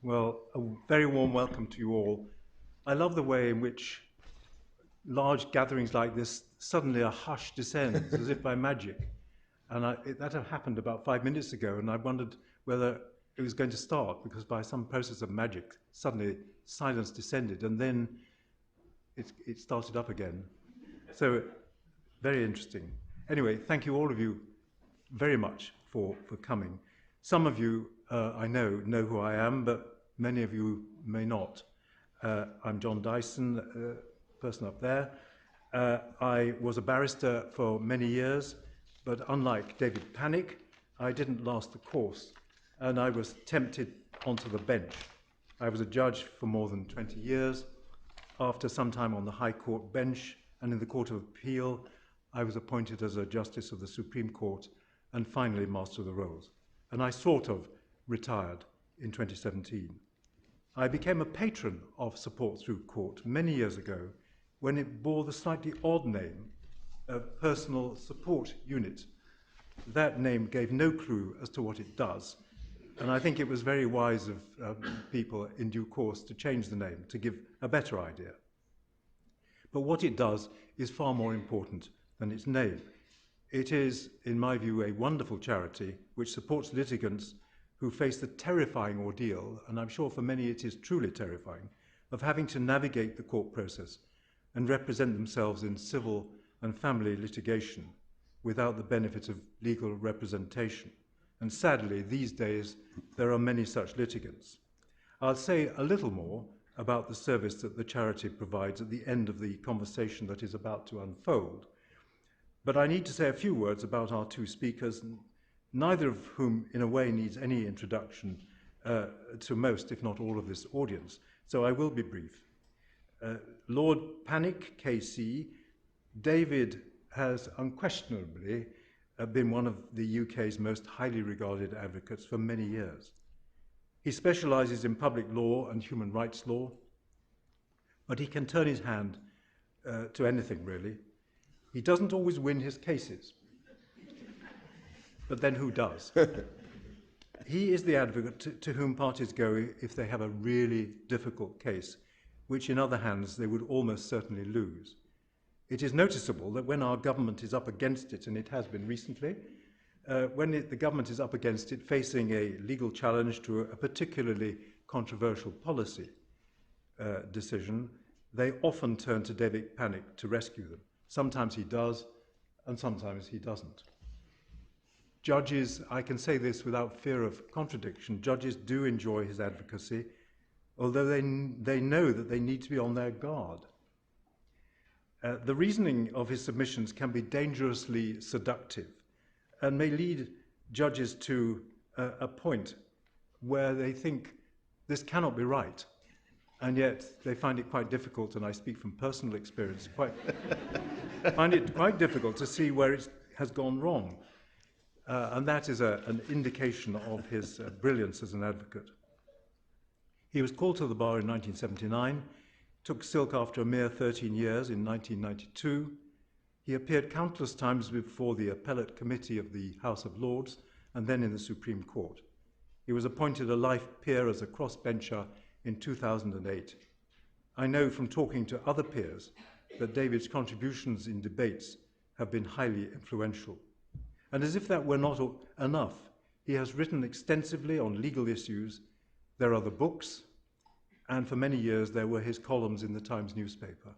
Well, a very warm welcome to you all. I love the way in which large gatherings like this, suddenly a hush descends as if by magic. And that had happened about 5 minutes ago, and I wondered whether it was going to start, because by some process of magic, suddenly silence descended, and then it started up again. So, very interesting. Anyway, thank you all of you very much for coming. Some of you, I know who I am, but many of you may not. I'm John Dyson, person up there. I was a barrister for many years, but unlike David Pannick, I didn't last the course, and I was tempted onto the bench. I was a judge for more than 20 years. After some time on the High Court bench and in the Court of Appeal, I was appointed as a Justice of the Supreme Court and finally Master of the Rolls. And I sort of retired in 2017. I became a patron of Support Through Court many years ago when it bore the slightly odd name of Personal Support Unit. That name gave no clue as to what it does, and I think it was very wise of people in due course to change the name to give a better idea. But what it does is far more important than its name. It is, in my view, a wonderful charity which supports litigants who face the terrifying ordeal, and I'm sure for many it is truly terrifying, of having to navigate the court process and represent themselves in civil and family litigation without the benefit of legal representation. And sadly, these days, there are many such litigants. I'll say a little more about the service that the charity provides at the end of the conversation that is about to unfold. But I need to say a few words about our two speakers, neither of whom, in a way, needs any introduction to most, if not all, of this audience. So I will be brief. Lord Pannick, KC, David has unquestionably been one of the UK's most highly regarded advocates for many years. He specialises in public law and human rights law, but he can turn his hand to anything, really. He doesn't always win his cases, but then who does? He is the advocate to whom parties go if they have a really difficult case, which in other hands they would almost certainly lose. It is noticeable that when our government is up against it, and it has been recently, when the government is up against it facing a legal challenge to a particularly controversial policy decision, they often turn to David Pannick to rescue them. Sometimes he does, and sometimes he doesn't. Judges, I can say this without fear of contradiction, judges do enjoy his advocacy, although they know that they need to be on their guard. The reasoning of his submissions can be dangerously seductive and may lead judges to a point where they think this cannot be right, and yet they find it quite difficult, and I speak from personal experience, find it quite difficult to see where it has gone wrong. And that is an indication of his brilliance as an advocate. He was called to the bar in 1979, took silk after a mere 13 years in 1992. He appeared countless times before the Appellate Committee of the House of Lords and then in the Supreme Court. He was appointed a life peer as a crossbencher in 2008. I know from talking to other peers that David's contributions in debates have been highly influential. And as if that were not enough, he has written extensively on legal issues. There are the books, and for many years there were his columns in the Times newspaper.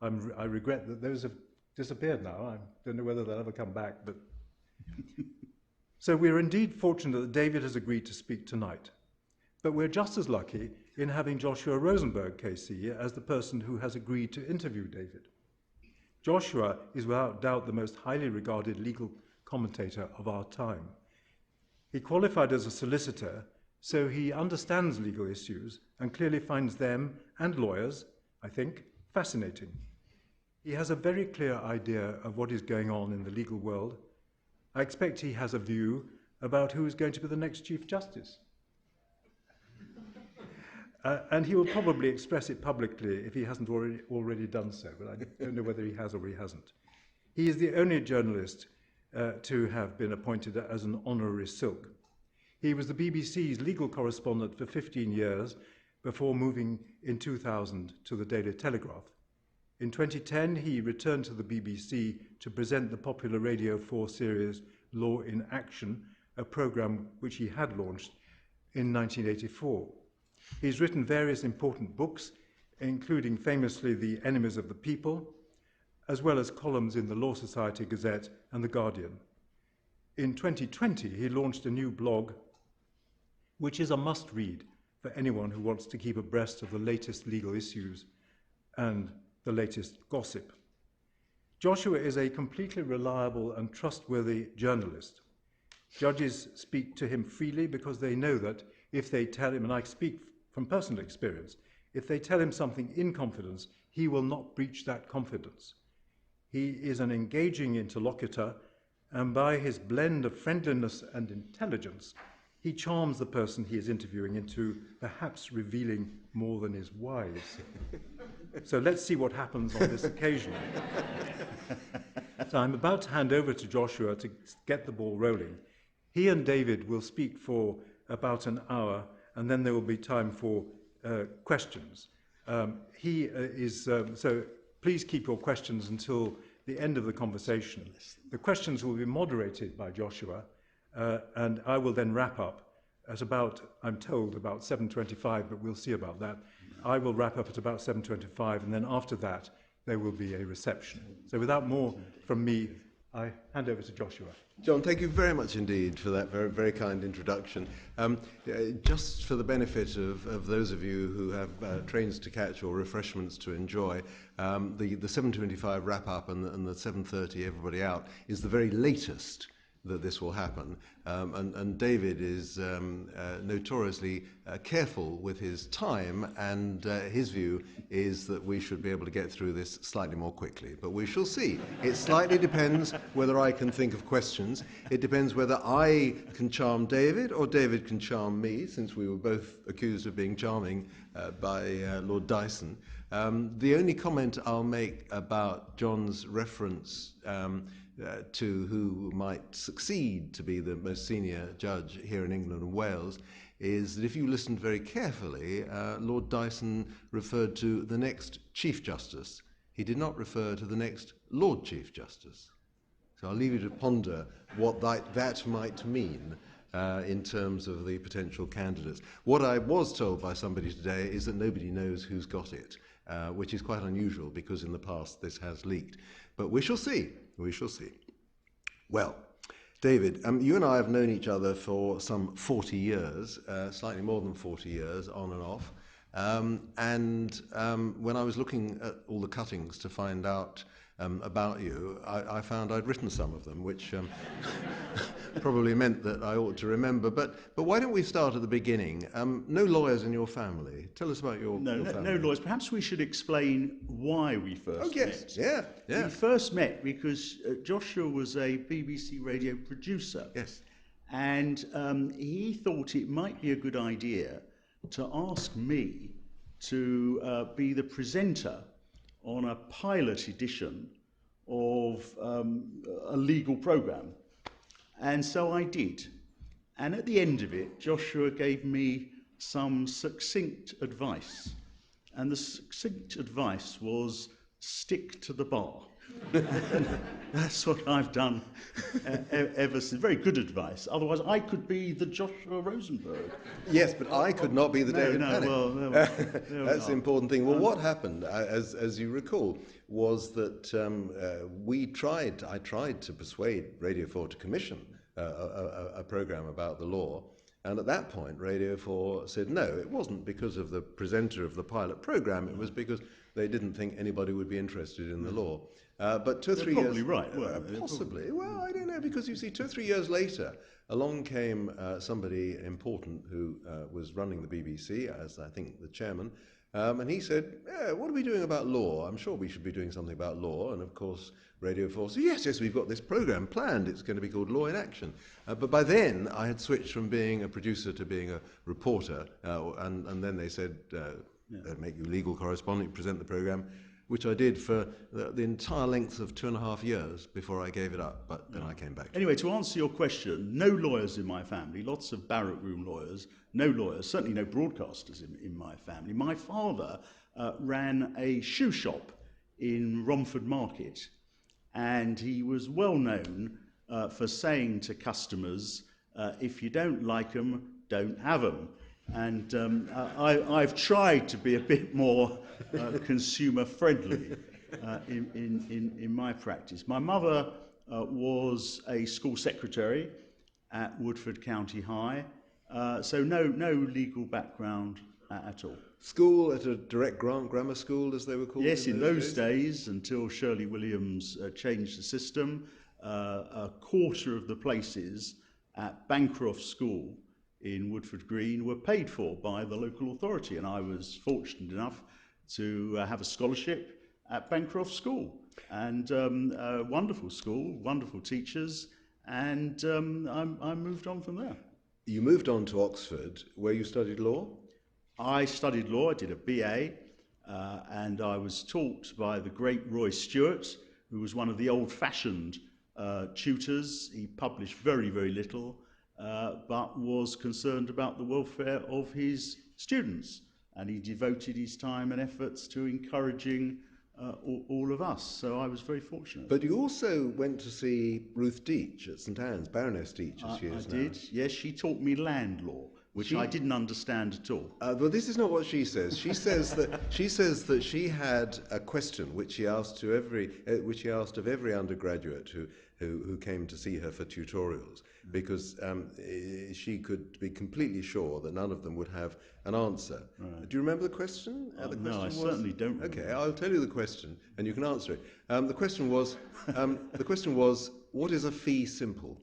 I regret that those have disappeared now. I don't know whether they'll ever come back, but... So we're indeed fortunate that David has agreed to speak tonight. But we're just as lucky in having Joshua Rozenberg, KC, as the person who has agreed to interview David. Joshua is without doubt the most highly regarded legal commentator of our time. He qualified as a solicitor, so he understands legal issues and clearly finds them, and lawyers, I think, fascinating. He has a very clear idea of what is going on in the legal world. I expect he has a view about who is going to be the next Chief Justice. And he will probably express it publicly if he hasn't already done so, but I don't know whether he has or he hasn't. He is the only journalist to have been appointed as an honorary silk. He was the BBC's legal correspondent for 15 years before moving in 2000 to the Daily Telegraph. In 2010, he returned to the BBC to present the popular Radio 4 series Law in Action, a programme which he had launched in 1984. He's written various important books, including famously The Enemies of the People, as well as columns in the Law Society Gazette and The Guardian. In 2020, he launched a new blog, which is a must-read for anyone who wants to keep abreast of the latest legal issues and the latest gossip. Joshua is a completely reliable and trustworthy journalist. Judges speak to him freely because they know that if they tell him, and I speak from personal experience, if they tell him something in confidence, he will not breach that confidence. He is an engaging interlocutor, and by his blend of friendliness and intelligence, he charms the person he is interviewing into perhaps revealing more than is wise. So let's see what happens on this occasion. So I'm about to hand over to Joshua to get the ball rolling. He and David will speak for about an hour, and then there will be time for questions. So please keep your questions until the end of the conversation. The questions will be moderated by Joshua, and I will then wrap up at about, I'm told, about 7:25, but we'll see about that. I will wrap up at about 7:25, and then after that, there will be a reception. So without more from me, I hand over to Joshua. John, thank you very much indeed for that very, very kind introduction. Just for the benefit of those of you who have trains to catch or refreshments to enjoy, the 7:25 wrap-up and the 7:30 everybody out is the very latest that this will happen. And David is notoriously careful with his time, and his view is that we should be able to get through this slightly more quickly. But we shall see. It slightly depends whether I can think of questions. It depends whether I can charm David or David can charm me, since we were both accused of being charming by Lord Dyson. The only comment I'll make about John's reference to who might succeed to be the most senior judge here in England and Wales is that if you listened very carefully, Lord Dyson referred to the next Chief Justice. He did not refer to the next Lord Chief Justice. So I'll leave you to ponder what that might mean in terms of the potential candidates. What I was told by somebody today is that nobody knows who's got it, which is quite unusual because in the past this has leaked. But we shall see. We shall see. Well, David, you and I have known each other for some 40 years, slightly more than 40 years, on and off. When I was looking at all the cuttings to find out about you, I found I'd written some of them, which probably meant that I ought to remember. But why don't we start at the beginning? No lawyers in your family. Tell us about your family. No lawyers. Perhaps we should explain why we first met. Yeah. We first met because Joshua was a BBC radio producer. Yes. And he thought it might be a good idea to ask me to be the presenter on a pilot edition of a legal programme. And so I did. And at the end of it, Joshua gave me some succinct advice. And the succinct advice was, stick to the bar. And that's what I've done ever since. Very good advice. Otherwise, I could be the Joshua Rozenberg. Yes, but I could not be the David Pannick. Well, that's the important thing. Well, what happened, as you recall, was that I tried to persuade Radio 4 to commission a programme about the law. And at that point, Radio 4 said no. It wasn't because of the presenter of the pilot programme. It was because they didn't think anybody would be interested in the law. But 2 or 3 years... Probably right, weren't they? Possibly. Well, I don't know, because you see, 2 or 3 years later, along came somebody important who was running the BBC, as I think the chairman, and he said, what are we doing about law? I'm sure we should be doing something about law. And of course, Radio 4 said, yes, we've got this programme planned. It's going to be called Law in Action. But by then, I had switched from being a producer to being a reporter. And then they said, they'd make you legal correspondent, present the programme. which I did for the entire length of 2.5 years before I gave it up, but then I came back to it. Anyway, to answer your question, no lawyers in my family, lots of barrack room lawyers, no lawyers, certainly no broadcasters in my family. My father ran a shoe shop in Romford Market, and he was well known for saying to customers, if you don't like them, don't have them. And I've tried to be a bit more consumer friendly in my practice. My mother was a school secretary at Woodford County High, so no legal background at all. School at a direct grant grammar school, as they were called? Yes, in those days, until Shirley Williams changed the system, a quarter of the places at Bancroft School in Woodford Green were paid for by the local authority, and I was fortunate enough to have a scholarship at Bancroft School, and a wonderful school, wonderful teachers, and I moved on from there. You moved on to Oxford, where you studied law? I studied law, I did a BA, and I was taught by the great Roy Stewart, who was one of the old-fashioned tutors. He published very, very little, but was concerned about the welfare of his students, and he devoted his time and efforts to encouraging all of us, so I was very fortunate. But you also went to see Ruth Deach at St Anne's, Baroness Deach, as she is now. I did, yes, she taught me land law, which I didn't understand at all. Well, this is not what she says. She says that she had a question which she asked of every undergraduate who came to see her for tutorials, because she could be completely sure that none of them would have an answer. Right. Do you remember the question? No, I certainly don't remember. Okay, I'll tell you the question, and you can answer it. The question was, what is a fee simple?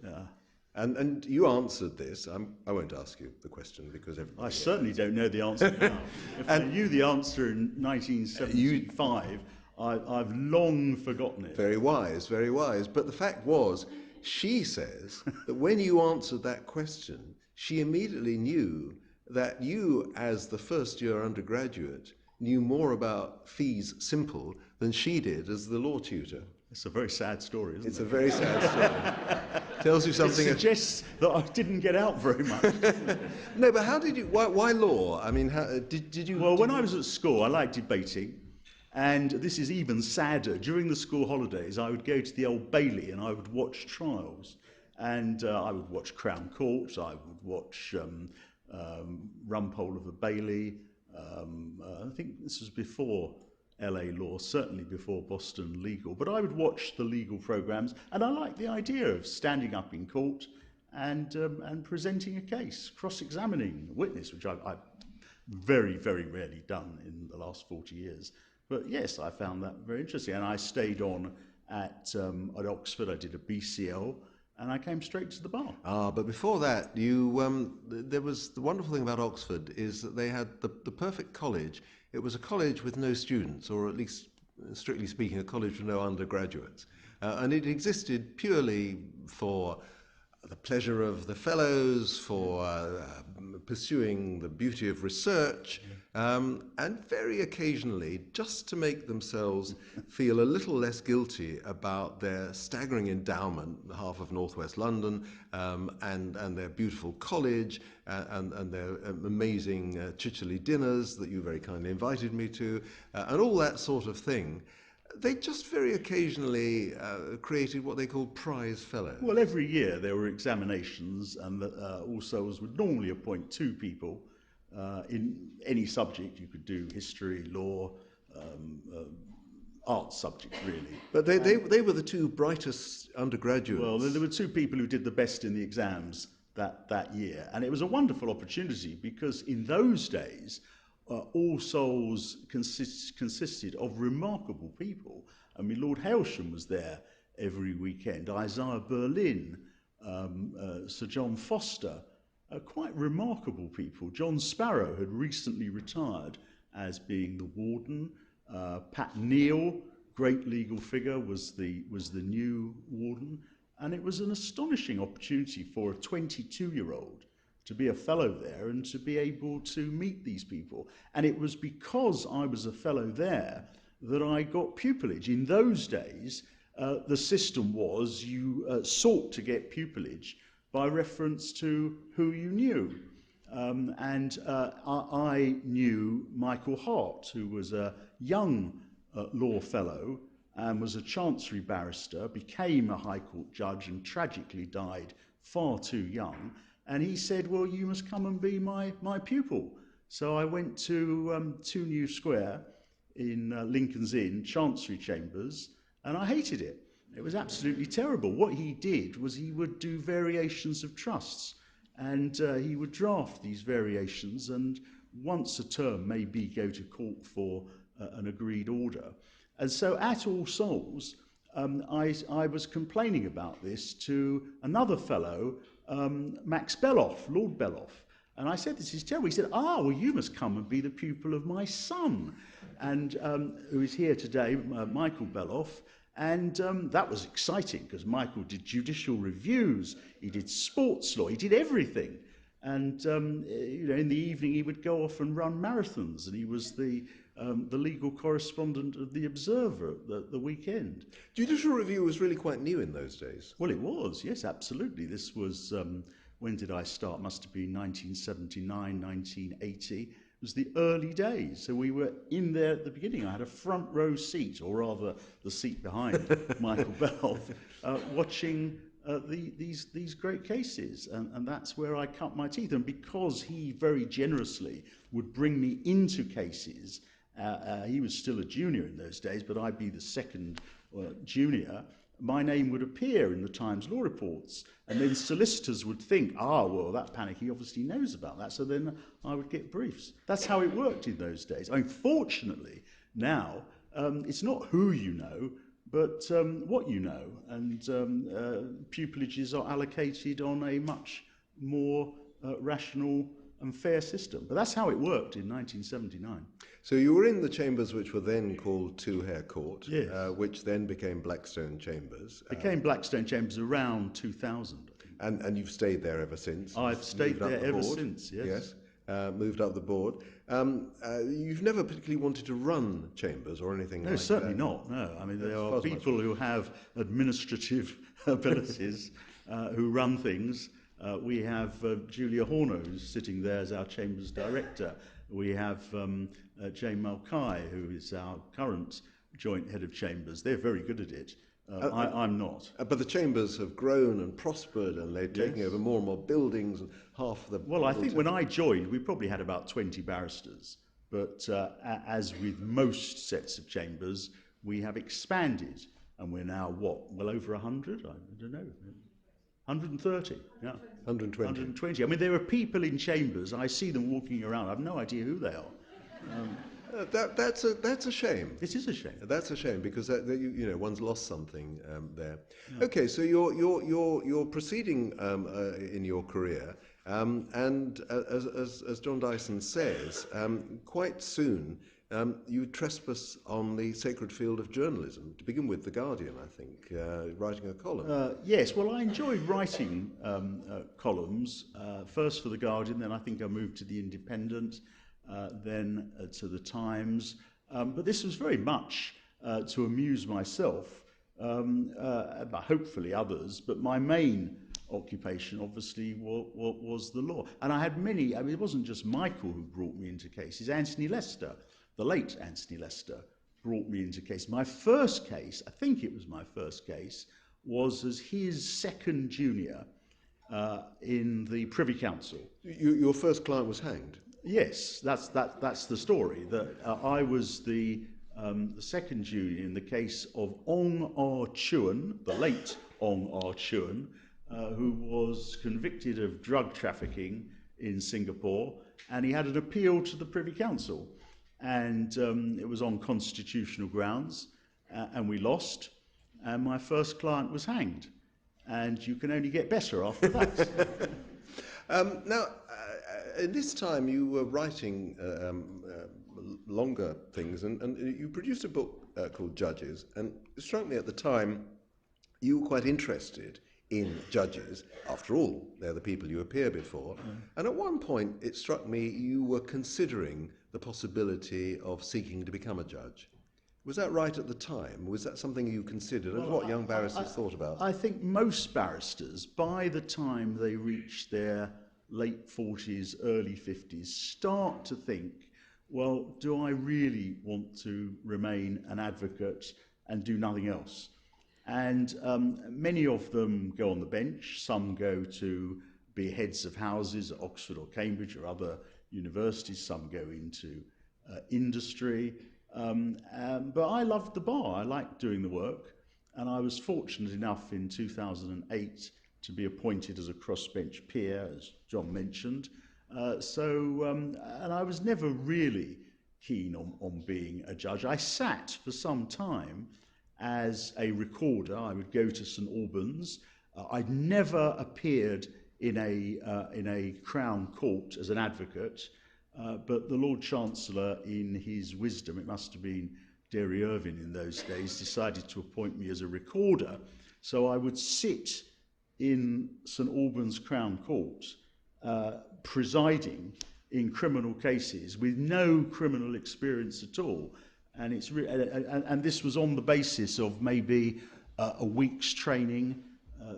Yeah. And you answered this. I won't ask you the question because I certainly don't know the answer now. If I knew the answer in 1975, I've long forgotten it. Very wise, very wise. But the fact was, she says that when you answered that question, she immediately knew that you, as the first-year undergraduate, knew more about fees simple than she did as the law tutor. It's a very sad story, isn't it? It's a very sad story. Tells you something. It suggests that I didn't get out very much. No, but how did you? Why law? I mean, did you? Well, when I was at school, I liked debating, and this is even sadder. During the school holidays, I would go to the Old Bailey and I would watch trials, and I would watch Crown Court. I would watch Rumpole of the Bailey. I think this was before LA Law, certainly before Boston Legal, but I would watch the legal programs, and I liked the idea of standing up in court and presenting a case, cross-examining a witness, which I've very, very rarely done in the last 40 years. But yes, I found that very interesting, and I stayed on at Oxford. I did a BCL, and I came straight to the bar. But before that, there was the wonderful thing about Oxford is that they had the perfect college. It was a college with no students, or at least, strictly speaking, a college with no undergraduates. And it existed purely for the pleasure of the fellows, for pursuing the beauty of research, and very occasionally, just to make themselves feel a little less guilty about their staggering endowment, half of northwest London, and their beautiful college, and their amazing Chichely dinners that you very kindly invited me to, and all that sort of thing. They just very occasionally created what they called prize fellows. Well, every year there were examinations, and also would normally appoint 2 people in any subject. You could do history, law, art subjects, really. But they were the 2 brightest undergraduates. Well, there were 2 people who did the best in the exams that year, and it was a wonderful opportunity because in those days, All Souls consisted of remarkable people. I mean, Lord Hailsham was there every weekend, Isaiah Berlin, Sir John Foster, quite remarkable people. John Sparrow had recently retired as being the warden. Pat Neal, great legal figure, was the new warden. And it was an astonishing opportunity for a 22-year-old to be a fellow there and to be able to meet these people. And it was because I was a fellow there that I got pupillage. In those days, the system was you sought to get pupillage by reference to who you knew. I knew Michael Hart, who was a young law fellow and was a chancery barrister, became a High Court judge and tragically died far too young. And he said, well, you must come and be my pupil. So I went to 2 New Square in Lincoln's Inn, Chancery Chambers, and I hated it. It was absolutely terrible. What he did was he would do variations of trusts, and he would draft these variations and once a term maybe go to court for an agreed order. And so at All Souls, I was complaining about this to another fellow, Max Beloff, Lord Beloff. And I said, this is terrible. He said, well, you must come and be the pupil of my son, and who is here today, Michael Beloff. And that was exciting because Michael did judicial reviews, he did sports law, he did everything. And in the evening he would go off and run marathons, and he was the legal correspondent of the Observer at the weekend. Judicial review was really quite new in those days. Well, it was, yes, absolutely. This was, when did I start? Must have been 1979, 1980. It was the early days, so we were in there at the beginning. I had a front row seat, or rather the seat behind Michael Beloff, watching these great cases, and that's where I cut my teeth. And because he very generously would bring me into cases, he was still a junior in those days, but I'd be the second junior, my name would appear in the Times law reports, and then solicitors would think, well, that Pannick, he obviously knows about that, so then I would get briefs. That's how it worked in those days. I mean, fortunately, now, it's not who you know, but what you know, and pupillages are allocated on a much more rational and fair system. But that's how it worked in 1979. So you were in the chambers which were then called Two Hare Court, yes. Which then became Blackstone Chambers. Became Blackstone Chambers around 2000, I think. And you've stayed there ever since? I've stayed there ever since, yes. Moved up the board. You've never particularly wanted to run chambers or anything like that? No, certainly not, no. I mean, there are people who have administrative abilities who run things. We have Julia Horner, who's sitting there as our Chambers Director. We have Jane Malkai, who is our current Joint Head of Chambers. They're very good at it. I'm not. But the chambers have grown and prospered, and they're taking over more and more buildings, and half of the... Well, I think when I joined, we probably had about 20 barristers. But as with most sets of chambers, we have expanded, and we're now, well over 100? I don't know. 130, yeah. 120. 120. I mean, there are people in chambers, I see them walking around, I have no idea who they are. That's a shame. It is a shame. That's a shame, because one's lost something there. Yeah. Okay, so you're proceeding in your career, and as John Dyson says, quite soon you trespass on the sacred field of journalism. To begin with, The Guardian, I think, writing a column. Yes, well, I enjoyed writing columns, first for The Guardian, then I think I moved to The Independent, then to The Times. But this was very much to amuse myself, hopefully others, but my main occupation obviously was the law. And I had many, I mean, it wasn't just Michael who brought me into cases. Anthony Lester, the late Anthony Lester, brought me into cases. My first case, I think it was my first case, was as his second junior in the Privy Council. Your first client was hanged? Yes, that's the story. That I was the second junior in the case of Ong Ah Chuan, the late Ong Ah Chuan, who was convicted of drug trafficking in Singapore, and he had an appeal to the Privy Council, and it was on constitutional grounds, and we lost, and my first client was hanged, and you can only get better after that. Now, in this time you were writing longer things, and you produced a book called Judges, and it struck me at the time you were quite interested in judges. After all, they're the people you appear before. And at one point it struck me you were considering the possibility of seeking to become a judge. Was that right at the time? Was that something you considered? Well, What young barristers thought about? I think most barristers, by the time they reach their late 40s, early 50s, start to think, well, do I really want to remain an advocate and do nothing else? And many of them go on the bench. Some go to be heads of houses at Oxford or Cambridge or other universities. Some go into industry. But I loved the bar. I liked doing the work. And I was fortunate enough in 2008 to be appointed as a crossbench peer, as John mentioned. And I was never really keen on being a judge. I sat for some time as a recorder. I would go to St Albans. I'd never appeared in a Crown Court as an advocate, but the Lord Chancellor, in his wisdom, it must have been Derry Irvine in those days, decided to appoint me as a recorder. So I would sit in St Albans Crown Court, presiding in criminal cases with no criminal experience at all. And and this was on the basis of maybe a week's training,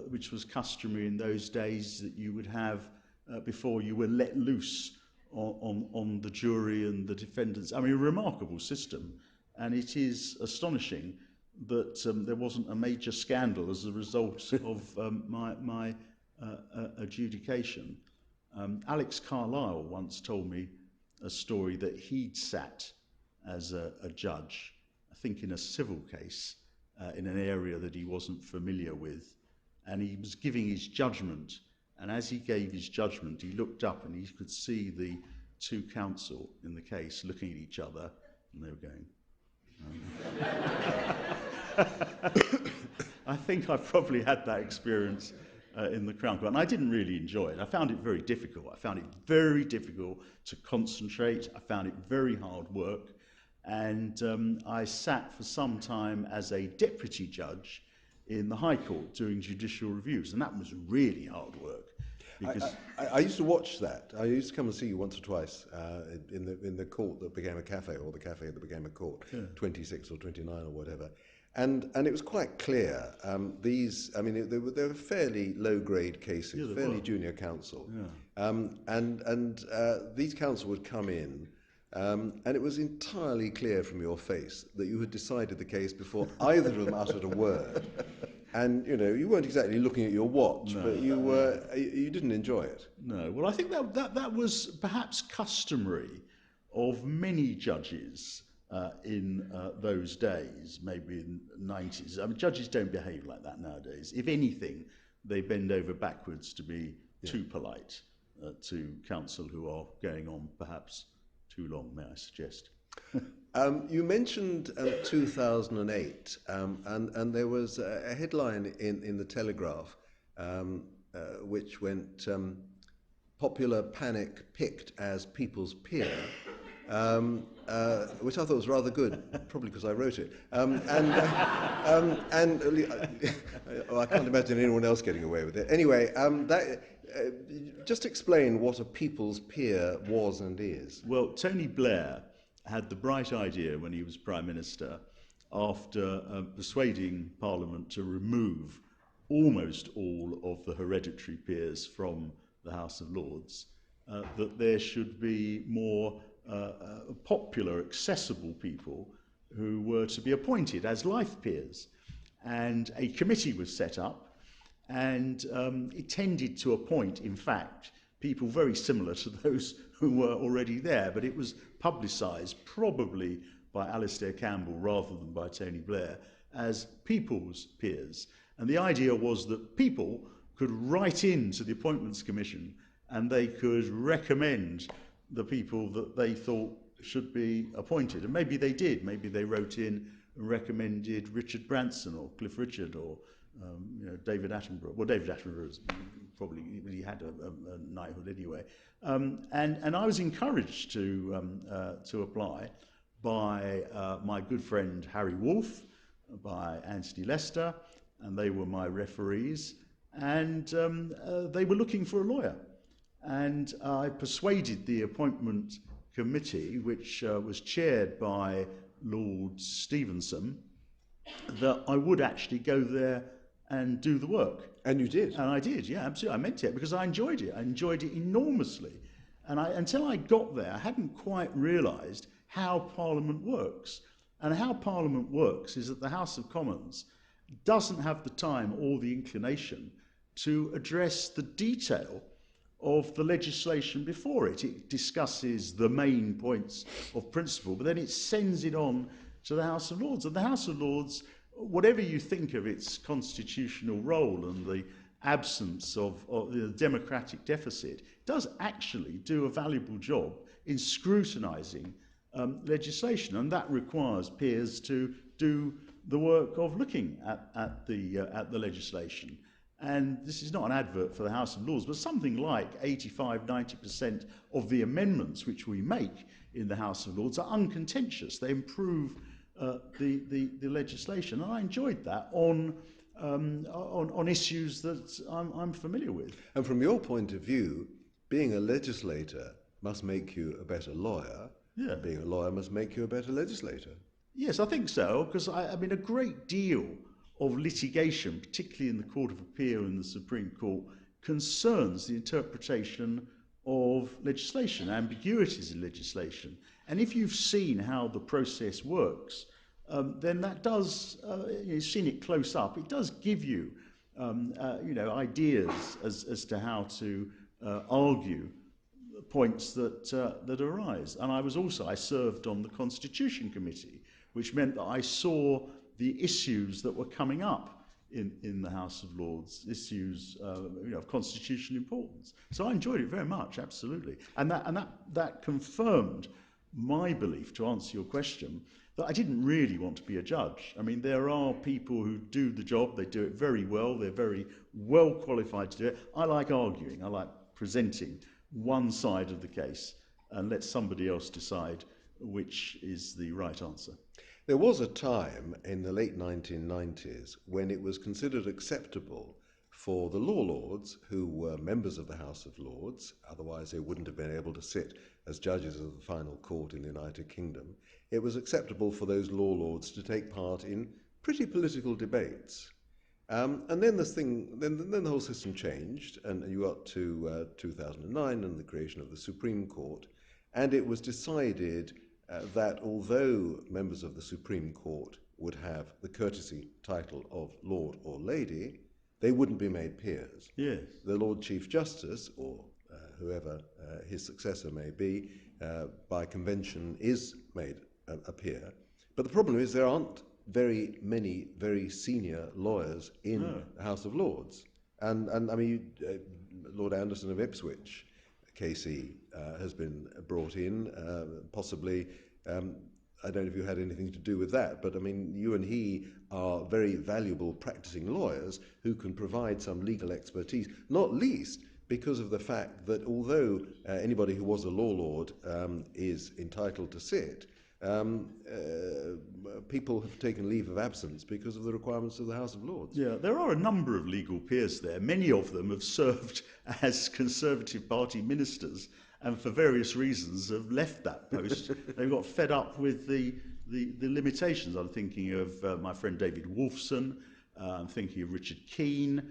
which was customary in those days that you would have before you were let loose on the jury and the defendants. I mean, a remarkable system. And it is astonishing that there wasn't a major scandal as a result of my adjudication. Alex Carlyle once told me a story that he'd sat as a judge, I think in a civil case, in an area that he wasn't familiar with, and he was giving his judgment, and as he gave his judgment, he looked up and he could see the two counsel in the case looking at each other, and they were going, I think I probably had that experience in the Crown Court, and I didn't really enjoy it. I found it very difficult. I found it very difficult to concentrate. I found it very hard work, and I sat for some time as a deputy judge in the High Court doing judicial reviews, and that was really hard work. Because I used to watch that. I used to come and see you once or twice in the court that became a cafe, or the cafe that became a court, 26 or 29 or whatever. And it was quite clear. They were fairly low-grade cases, fairly junior counsel. And these counsel would come in, and it was entirely clear from your face that you had decided the case before either of them uttered a word. And you weren't exactly looking at your watch, but you didn't enjoy it. No, well, I think that was perhaps customary of many judges in those days, maybe in the 90s. I mean, judges don't behave like that nowadays. If anything, they bend over backwards to be too polite to counsel who are going on perhaps too long, may I suggest. You mentioned 2008, and there was a headline in the Telegraph which went, "Popular Pannick picked as People's Peer," which I thought was rather good, probably because I wrote it. I can't imagine anyone else getting away with it. Anyway, just explain what a People's Peer was and is. Well, Tony Blair had the bright idea when he was Prime Minister, after persuading Parliament to remove almost all of the hereditary peers from the House of Lords, that there should be more popular, accessible people who were to be appointed as life peers. And a committee was set up, and it tended to appoint, in fact, people very similar to those who were already there, but it was publicised probably by Alistair Campbell rather than by Tony Blair as people's peers. And the idea was that people could write into the Appointments Commission and they could recommend the people that they thought should be appointed. And maybe they did. Maybe they wrote in and recommended Richard Branson or Cliff Richard or David Attenborough. Well, David Attenborough was probably, he had a knighthood anyway. And I was encouraged to apply by my good friend Harry Wolff, by Anthony Lester, and they were my referees. And they were looking for a lawyer. And I persuaded the appointment committee, which was chaired by Lord Stevenson, that I would actually go there and do the work. And you did? And I did, yeah, absolutely. I meant it because I enjoyed it. I enjoyed it enormously. And until I got there, I hadn't quite realised how Parliament works. And how Parliament works is that the House of Commons doesn't have the time or the inclination to address the detail of the legislation before it. It discusses the main points of principle, but then it sends it on to the House of Lords. And the House of Lords, whatever you think of its constitutional role and the absence of the democratic deficit, does actually do a valuable job in scrutinising legislation, and that requires peers to do the work of looking at the legislation. And this is not an advert for the House of Lords, but something like 85–90% of the amendments which we make in the House of Lords are uncontentious. They improve the legislation, and I enjoyed that on issues that I'm familiar with. And from your point of view, being a legislator must make you a better lawyer. Yeah. Being a lawyer must make you a better legislator. Yes, I think so, because I mean, a great deal of litigation, particularly in the Court of Appeal and the Supreme Court, concerns the interpretation of legislation, ambiguities in legislation. And if you've seen how the process works, then that does, you've seen it close up, it does give you, ideas as to how to argue points that arise. And I served on the Constitution Committee, which meant that I saw the issues that were coming up in the House of Lords, issues of constitutional importance. So I enjoyed it very much, absolutely. And that confirmed my belief, to answer your question, that I didn't really want to be a judge. I mean, there are people who do the job, they do it very well, they're very well qualified to do it. I like arguing, I like presenting one side of the case and let somebody else decide which is the right answer. There was a time in the late 1990s when it was considered acceptable for the law lords, who were members of the House of Lords, otherwise they wouldn't have been able to sit as judges of the final court in the United Kingdom, it was acceptable for those law lords to take part in pretty political debates. And then the whole system changed, and you got to 2009 and the creation of the Supreme Court, and it was decided that although members of the Supreme Court would have the courtesy title of Lord or Lady, they wouldn't be made peers. Yes. The Lord Chief Justice, or whoever his successor may be, by convention is made a peer. But the problem is there aren't very many very senior lawyers in the House of Lords. And I mean, Lord Anderson of Ipswich, KC, has been brought in, possibly, I don't know if you had anything to do with that, but I mean, you and he are very valuable practicing lawyers who can provide some legal expertise, not least because of the fact that although anybody who was a law lord is entitled to sit, people have taken leave of absence because of the requirements of the House of Lords. Yeah, there are a number of legal peers there. Many of them have served as Conservative Party ministers and for various reasons have left that post. They've got fed up with the limitations. I'm thinking of my friend David Wolfson, I'm thinking of Richard Keane,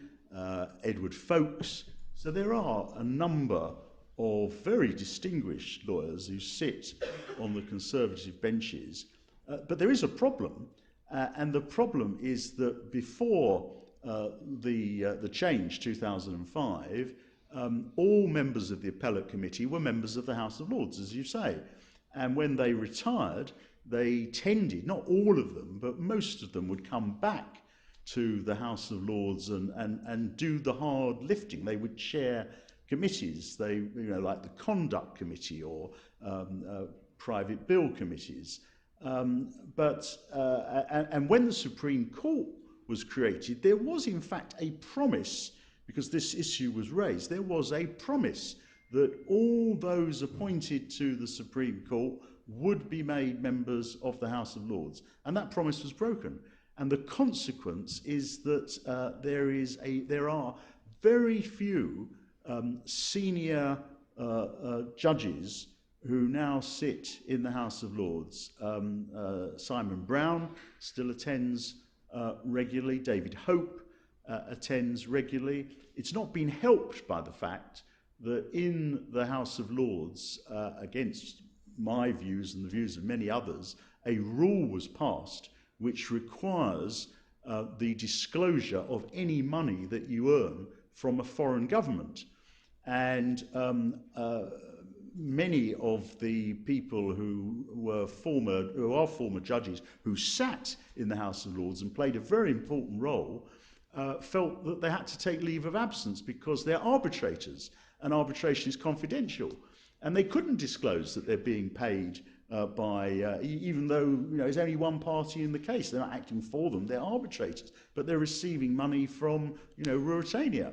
Edward Folkes. So there are a number of very distinguished lawyers who sit on the Conservative benches. But there is a problem, and the problem is that before the change, 2005, all members of the Appellate Committee were members of the House of Lords, as you say. And when they retired, they tended, not all of them, but most of them would come back to the House of Lords and do the hard lifting. They would chair committees, like the Conduct Committee or private bill committees. And when the Supreme Court was created, there was in fact a promise, because this issue was raised, there was a promise that all those appointed to the Supreme Court would be made members of the House of Lords. And that promise was broken. And the consequence is that there are very few senior judges who now sit in the House of Lords. Simon Brown still attends regularly. David Hope attends regularly. It's not been helped by the fact that in the House of Lords, against my views and the views of many others, a rule was passed which requires the disclosure of any money that you earn from a foreign government. And many of the people who are former judges who sat in the House of Lords and played a very important role felt that they had to take leave of absence because they're arbitrators and arbitration is confidential. And they couldn't disclose that they're being paid even though there's only one party in the case. They're not acting for them, they're arbitrators, but they're receiving money from Ruritania.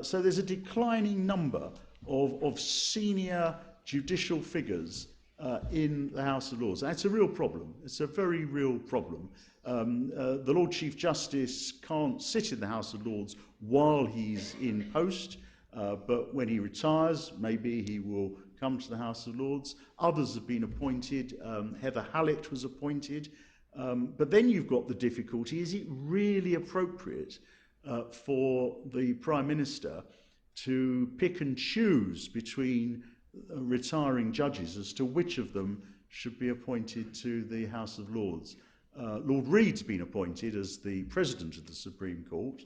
So there's a declining number of senior judicial figures in the House of Lords. That's a real problem. It's a very real problem. The Lord Chief Justice can't sit in the House of Lords while he's in post, but when he retires, maybe he will come to the House of Lords. Others have been appointed. Heather Hallett was appointed. But then you've got the difficulty, is it really appropriate for the Prime Minister to pick and choose between retiring judges as to which of them should be appointed to the House of Lords? Lord Reid's been appointed as the President of the Supreme Court,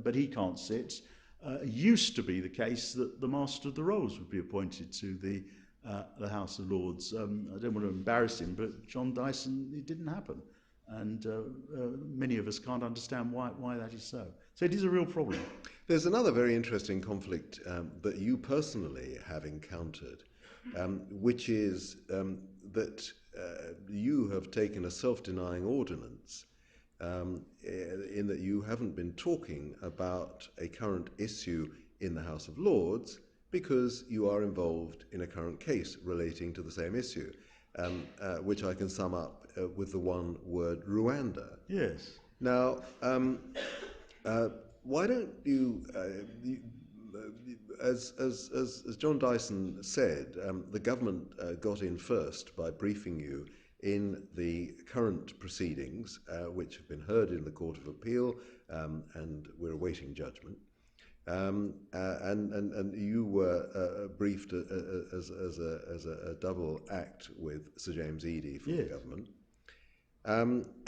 but he can't sit. It used to be the case that the Master of the Rolls would be appointed to the House of Lords. I don't want to embarrass him, but John Dyson, it didn't happen. And many of us can't understand why that is so. So it is a real problem. There's another very interesting conflict that you personally have encountered, which is that you have taken a self-denying ordinance in that you haven't been talking about a current issue in the House of Lords because you are involved in a current case relating to the same issue, which I can sum up with the one word Rwanda. Yes. Now, why don't you, as John Dyson said, the government got in first by briefing you in the current proceedings, which have been heard in the Court of Appeal, and we're awaiting judgment. And you were briefed as a double act with Sir James Eadie from the government.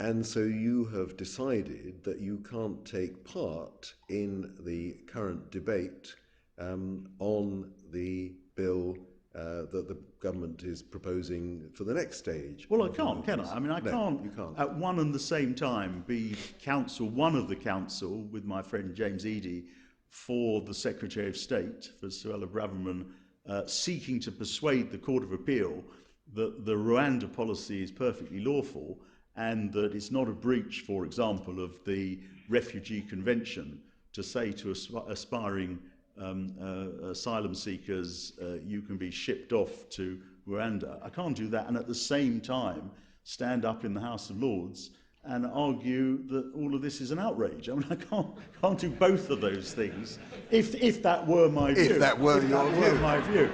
And so you have decided that you can't take part in the current debate on the bill that the government is proposing for the next stage. Well, I can't, can I? I mean, I can't, you can't at one and the same time be one of the counsel with my friend James Eadie for the Secretary of State, for Suella Braverman, seeking to persuade the Court of Appeal that the Rwanda policy is perfectly lawful and that it's not a breach, for example, of the Refugee Convention to say to aspiring asylum seekers, you can be shipped off to Rwanda. I can't do that and at the same time stand up in the House of Lords and argue that all of this is an outrage. I mean, I can't do both of those things if that were my view. If that were my view.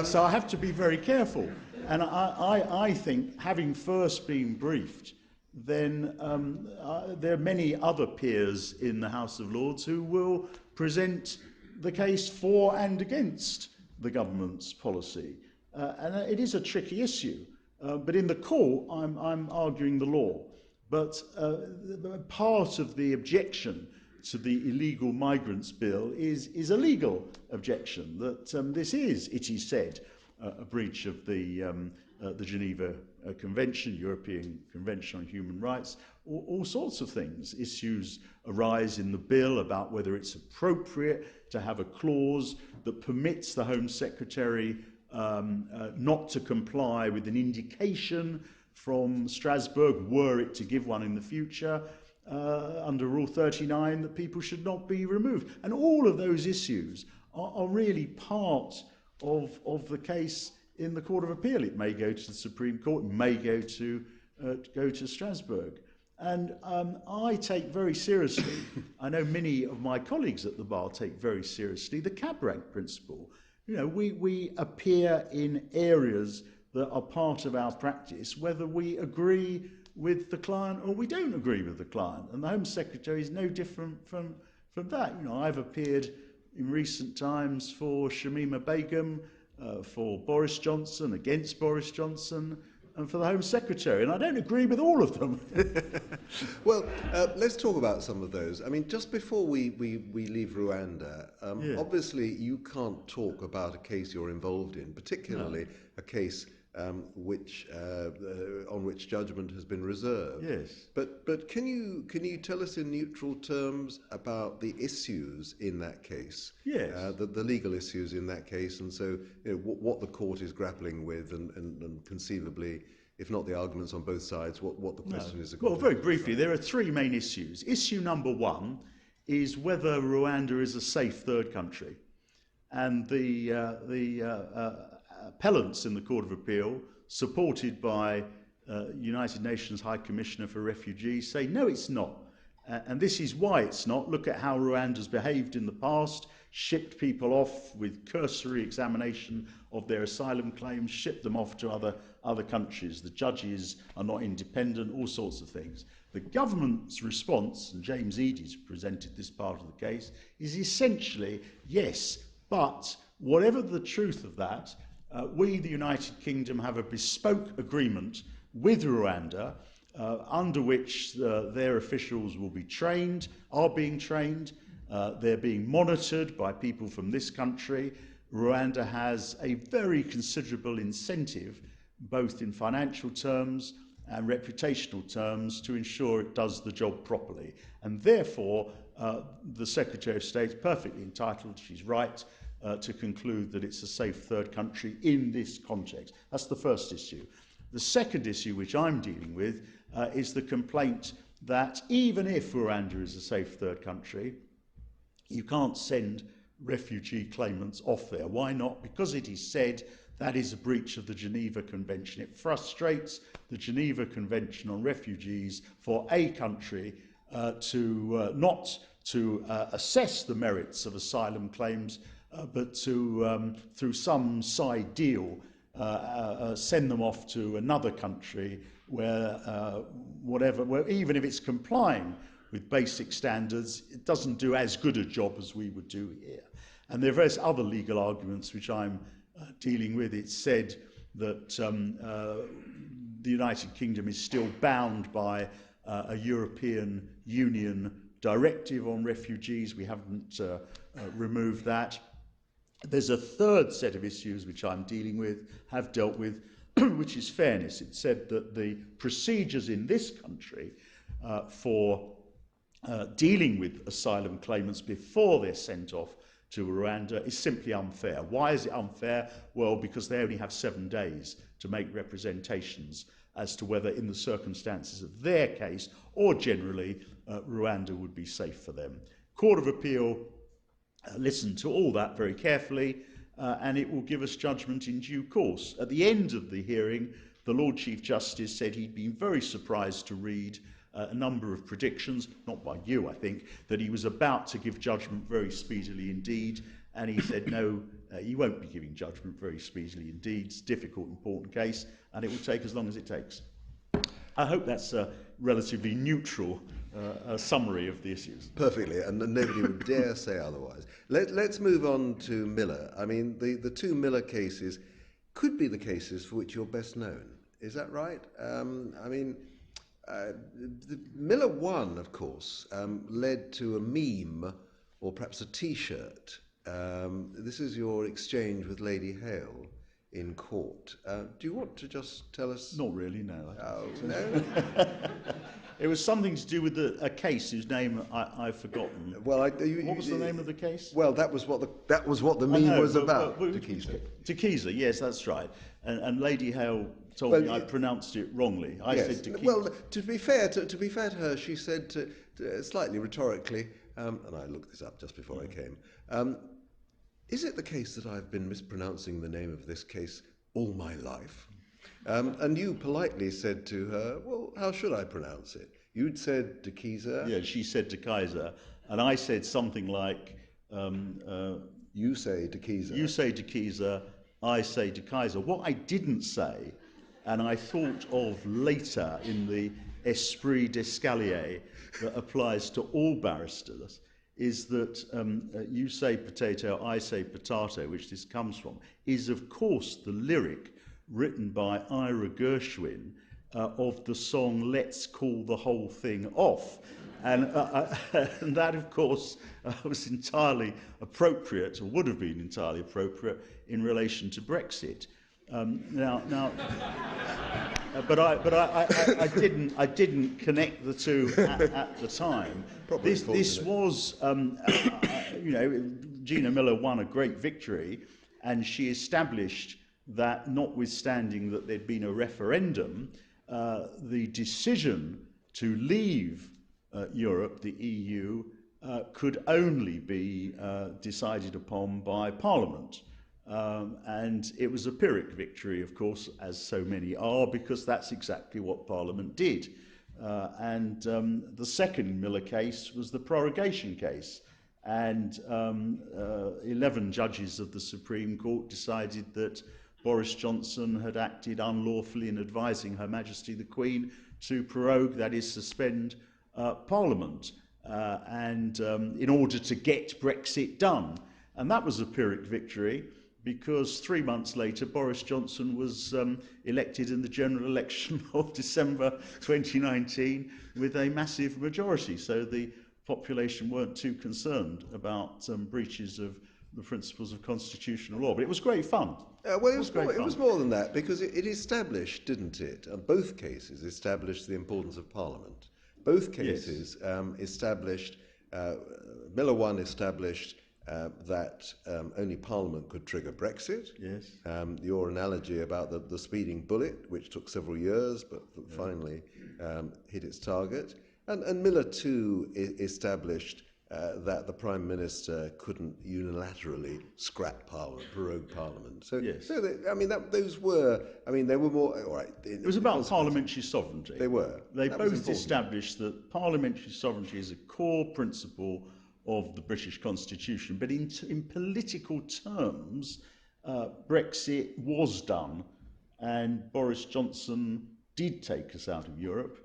So I have to be very careful. And I think, having first been briefed, then there are many other peers in the House of Lords who will present the case for and against the government's policy. And it is a tricky issue. But in the court, I'm arguing the law. But part of the objection to the illegal migrants bill is a legal objection, that this is, it is said, a breach of the Geneva Convention, European Convention on Human Rights, all sorts of things. Issues arise in the bill about whether it's appropriate to have a clause that permits the Home Secretary not to comply with an indication from Strasbourg, were it to give one in the future, under Rule 39, that people should not be removed. And all of those issues are really part of the case in the Court of Appeal. It may go to the Supreme Court, it may go to Strasbourg. And I take very seriously, I know many of my colleagues at the bar take very seriously, the cab rank principle. You know, we appear in areas that are part of our practice, whether we agree with the client or we don't agree with the client. And the Home Secretary is no different from that. You know, I've appeared in recent times for Shamima Begum, for Boris Johnson, against Boris Johnson, and for the Home Secretary, and I don't agree with all of them. Well, let's talk about some of those. I mean, just before we leave Rwanda, obviously you can't talk about a case you're involved in, particularly a case on which judgment has been reserved. Yes. But can you tell us in neutral terms about the issues in that case? Yes. The legal issues in that case, and so what the court is grappling with, and conceivably, if not the arguments on both sides, what the question is. Well, very briefly, there are three main issues. Issue number one is whether Rwanda is a safe third country, and the appellants in the Court of Appeal, supported by United Nations High Commissioner for Refugees, say no, it's not. And this is why it's not. Look at how Rwanda's behaved in the past, shipped people off with cursory examination of their asylum claims, shipped them off to other countries. The judges are not independent, all sorts of things. The government's response, and James Eady's presented this part of the case, is essentially, yes, but whatever the truth of that, we, the United Kingdom, have a bespoke agreement with Rwanda under which their officials will be trained, are being trained, they're being monitored by people from this country. Rwanda has a very considerable incentive, both in financial terms and reputational terms, to ensure it does the job properly. And therefore, the Secretary of State is perfectly entitled, she's right, to conclude that it's a safe third country in this context. That's the first issue. The second issue, which I'm dealing with, is the complaint that even if Rwanda is a safe third country, you can't send refugee claimants off there. Why not? Because it is said that is a breach of the Geneva Convention. It frustrates the Geneva Convention on Refugees for a country not to assess the merits of asylum claims, but to, through some side deal, send them off to another country where, where even if it's complying with basic standards, it doesn't do as good a job as we would do here. And there are various other legal arguments which I'm dealing with. It's said that the United Kingdom is still bound by a European Union directive on refugees. We haven't removed that. There's a third set of issues which I'm dealing with, have dealt with, which is fairness. It said that the procedures in this country for dealing with asylum claimants before they're sent off to Rwanda is simply unfair. Why is it unfair? Well, because they only have 7 days to make representations as to whether in the circumstances of their case or generally Rwanda would be safe for them. Court of Appeal listened to all that very carefully and it will give us judgment in due course. At the end of the hearing, the Lord Chief Justice said he'd been very surprised to read a number of predictions, not by you, I think, that he was about to give judgment very speedily indeed, and he said no, he won't be giving judgment very speedily indeed. It's a difficult, important case, and it will take as long as it takes. I hope that's a relatively neutral summary of the issues. Perfectly, and nobody would dare say otherwise. Let's move on to Miller. I mean, the two Miller cases could be the cases for which you're best known. Is that right? Miller 1, of course, led to a meme, or perhaps a T-shirt. This is your exchange with Lady Hale in court. Do you want to just tell us? Not really, no. No? It was something to do with a case whose name I've forgotten. Well, what was the name of the case? Well, that was what the meme was about. Tequiza, yes, that's right. And Lady Hale told me I pronounced it wrongly. I said Tequiza. Well, to be fair to her, she said slightly rhetorically, and I looked this up just before I came. Is it the case that I've been mispronouncing the name of this case all my life? And you politely said to her, well, how should I pronounce it? You'd said Tequiza. Yeah, she said Tequiza. And I said something like You say de Keyser. You say de Keyser, I say de Keyser. What I didn't say, and I thought of later in the esprit d'escalier that applies to all barristers, is that you say potato, I say potato, which this comes from, is of course the lyric written by Ira Gershwin of the song Let's Call the Whole Thing Off. And that, of course, was entirely appropriate, or would have been entirely appropriate, in relation to Brexit. But I didn't connect the two at the time. This was, Gina Miller won a great victory, and she established that, notwithstanding that there'd been a referendum, the decision to leave Europe, the EU, could only be decided upon by Parliament. And it was a Pyrrhic victory, of course, as so many are, because that's exactly what Parliament did. The second Miller case was the prorogation case. And 11 judges of the Supreme Court decided that Boris Johnson had acted unlawfully in advising Her Majesty the Queen to prorogue, that is, suspend Parliament, in order to get Brexit done. And that was a Pyrrhic victory, because 3 months later Boris Johnson was elected in the general election of December 2019 with a massive majority. So the population weren't too concerned about breaches of the principles of constitutional law. But it was great fun. Well, it was more than that, because it established, didn't it? Both cases established the importance of Parliament. Both cases established, Miller 1 established that only Parliament could trigger Brexit. Yes. Your analogy about the speeding bullet, which took several years but finally hit its target. And Miller 2 established that the Prime Minister couldn't unilaterally scrap Parliament, prorogue Parliament. So, yes. they were more, all right. It was about parliamentary sovereignty. They were. They both established that parliamentary sovereignty is a core principle of the British Constitution. But in political terms, Brexit was done, and Boris Johnson did take us out of Europe,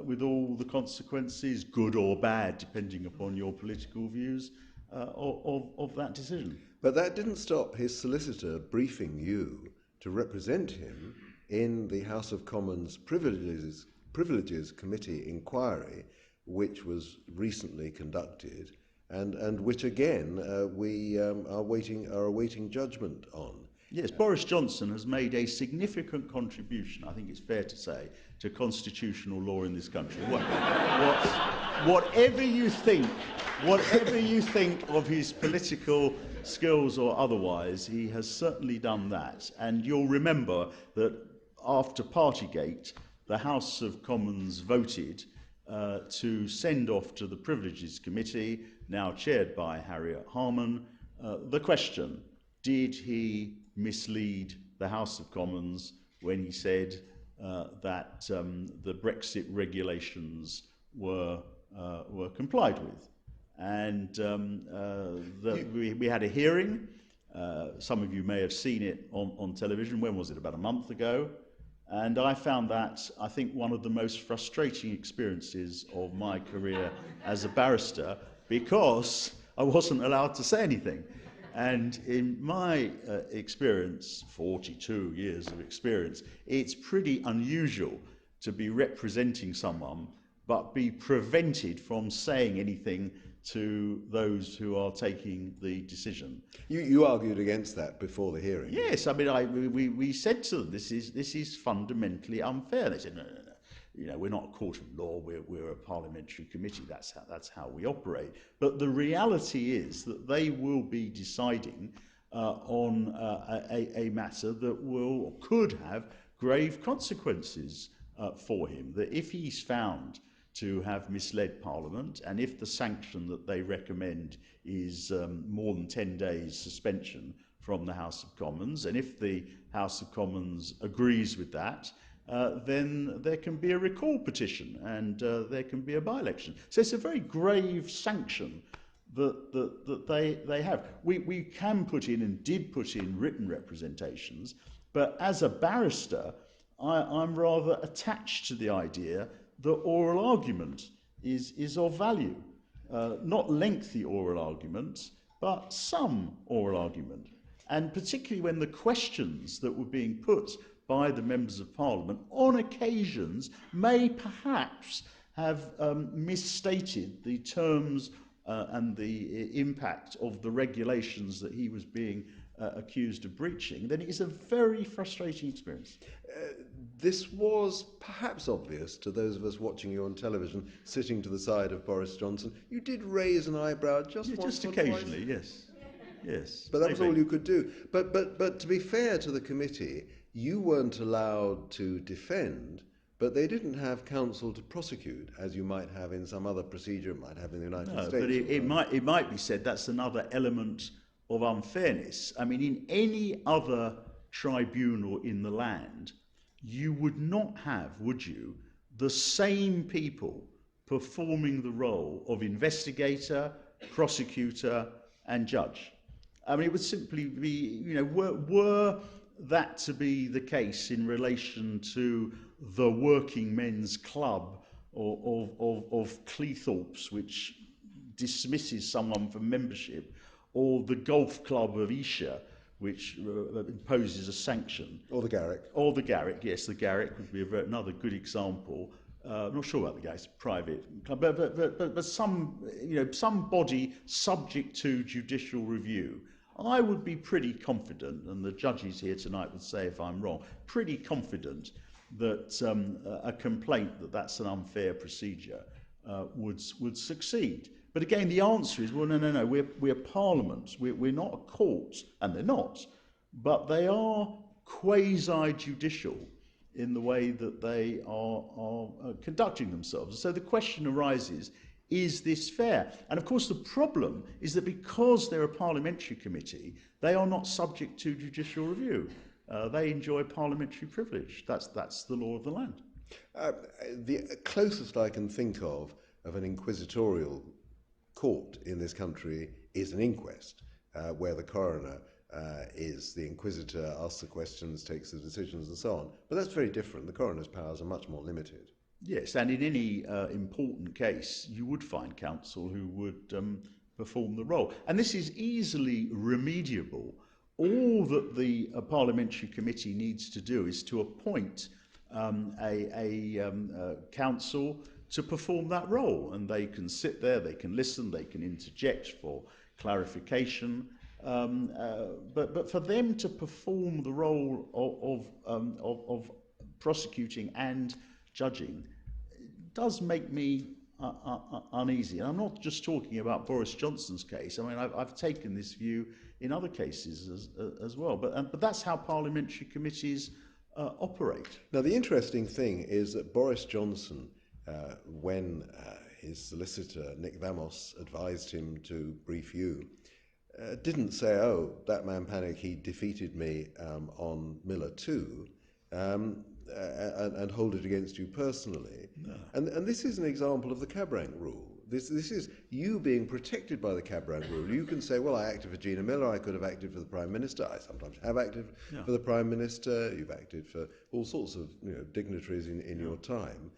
with all the consequences, good or bad, depending upon your political views, of that decision. But that didn't stop his solicitor briefing you to represent him in the House of Commons Privileges Committee inquiry, which was recently conducted, and which again we are awaiting judgment on. Yes, Boris Johnson has made a significant contribution, I think it's fair to say, to constitutional law in this country. Whatever you think of his political skills or otherwise, he has certainly done that. And you'll remember that after Partygate, the House of Commons voted to send off to the Privileges Committee, now chaired by Harriet Harman, the question: did he mislead the House of Commons when he said that the Brexit regulations were complied with? And we had a hearing. Some of you may have seen it on television. When was it? About a month ago. And I found that, I think, one of the most frustrating experiences of my career as a barrister, because I wasn't allowed to say anything. And in my experience, 42 years of experience, it's pretty unusual to be representing someone but be prevented from saying anything to those who are taking the decision. You argued against that before the hearing. Yes, I mean, we said to them, this is fundamentally unfair. They said, no. You know, we're not a court of law, we're a parliamentary committee, that's how we operate. But the reality is that they will be deciding on a matter that will or could have grave consequences for him. That if he's found to have misled Parliament, and if the sanction that they recommend is more than 10 days suspension from the House of Commons, and if the House of Commons agrees with that, then there can be a recall petition and there can be a by-election. So it's a very grave sanction that they have. We can put in and did put in written representations, but as a barrister, I'm rather attached to the idea that oral argument is of value. Not lengthy oral arguments, but some oral argument. And particularly when the questions that were being put by the members of Parliament on occasions may perhaps have misstated the terms and the impact of the regulations that he was being accused of breaching, then it is a very frustrating experience. This was perhaps obvious to those of us watching you on television, sitting to the side of Boris Johnson. You did raise an eyebrow just once or occasionally, twice. yes. But that was all you could do. But to be fair to the committee, you weren't allowed to defend, but they didn't have counsel to prosecute, as you might have in some other procedure, might have in the United States. But it might be said that's another element of unfairness. I mean, in any other tribunal in the land, you would not have, would you, the same people performing the role of investigator, prosecutor, and judge. I mean, it would simply be, were that to be the case in relation to the Working Men's Club of Cleethorpes, which dismisses someone from membership, or the Golf Club of Esher, which imposes a sanction. Or the Garrick. Or the Garrick, yes, the Garrick would be another good example. I'm not sure about the guy's private club, but some, some body subject to judicial review. I would be pretty confident, and the judges here tonight would say if I'm wrong, pretty confident that a complaint that that's an unfair procedure would succeed. But again, the answer is, well, no, we're Parliament, we're not a court, and they're not, but they are quasi-judicial in the way that they are conducting themselves. So the question arises, is this fair? And of course the problem is that because they're a parliamentary committee, they are not subject to judicial review. They enjoy parliamentary privilege. That's the law of the land. The closest I can think of an inquisitorial court in this country is an inquest, where the coroner is the inquisitor, asks the questions, takes the decisions and so on. But that's very different. The coroner's powers are much more limited. Yes, and in any important case, you would find counsel who would perform the role. And this is easily remediable. All that the parliamentary committee needs to do is to appoint a counsel to perform that role. And they can sit there, they can listen, they can interject for clarification. But for them to perform the role of prosecuting and judging does make me uneasy. And I'm not just talking about Boris Johnson's case. I mean, I've taken this view in other cases as well. But that's how parliamentary committees operate. Now, the interesting thing is that Boris Johnson, when his solicitor, Nick Vamos, advised him to brief you, didn't say, oh, that man Pannick, he defeated me on Miller 2, and hold it against you personally. No. And this is an example of the cab rank rule. This is you being protected by the cab rank rule. You can say, well, I acted for Gina Miller, I could have acted for the Prime Minister, I sometimes have acted for the Prime Minister, you've acted for all sorts of dignitaries in your time.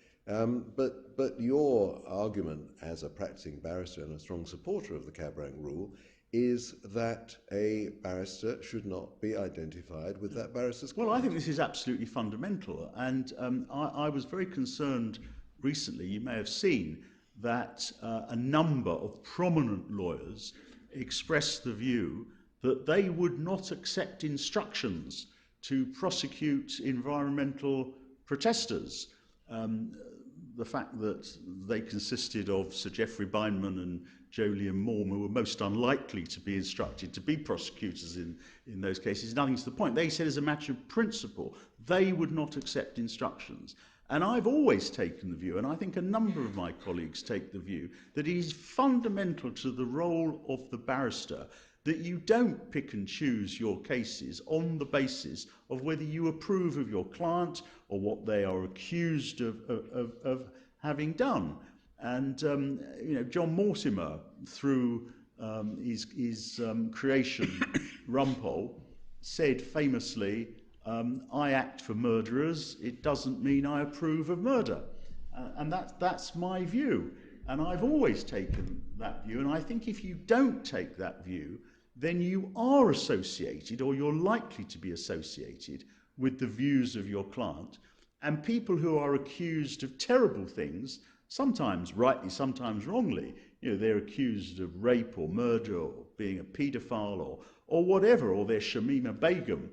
But your argument as a practicing barrister and a strong supporter of the cab rank rule is that a barrister should not be identified with that barrister's client. Well, I think this is absolutely fundamental. And I was very concerned recently, you may have seen, that a number of prominent lawyers expressed the view that they would not accept instructions to prosecute environmental protesters. The fact that they consisted of Sir Geoffrey Bindman and Jolyon Morm, who were most unlikely to be instructed to be prosecutors in those cases, nothing to the point. They said as a matter of principle, they would not accept instructions. And I've always taken the view, and I think a number of my colleagues take the view, that it is fundamental to the role of the barrister that you don't pick and choose your cases on the basis of whether you approve of your client or what they are accused of having done. And John Mortimer, through his creation, Rumpole, said famously, I act for murderers, it doesn't mean I approve of murder. And that's my view. And I've always taken that view. And I think if you don't take that view, then you are associated, or you're likely to be associated, with the views of your client. And people who are accused of terrible things, sometimes rightly, sometimes wrongly, they're accused of rape or murder or being a paedophile or whatever, or they're Shamima Begum,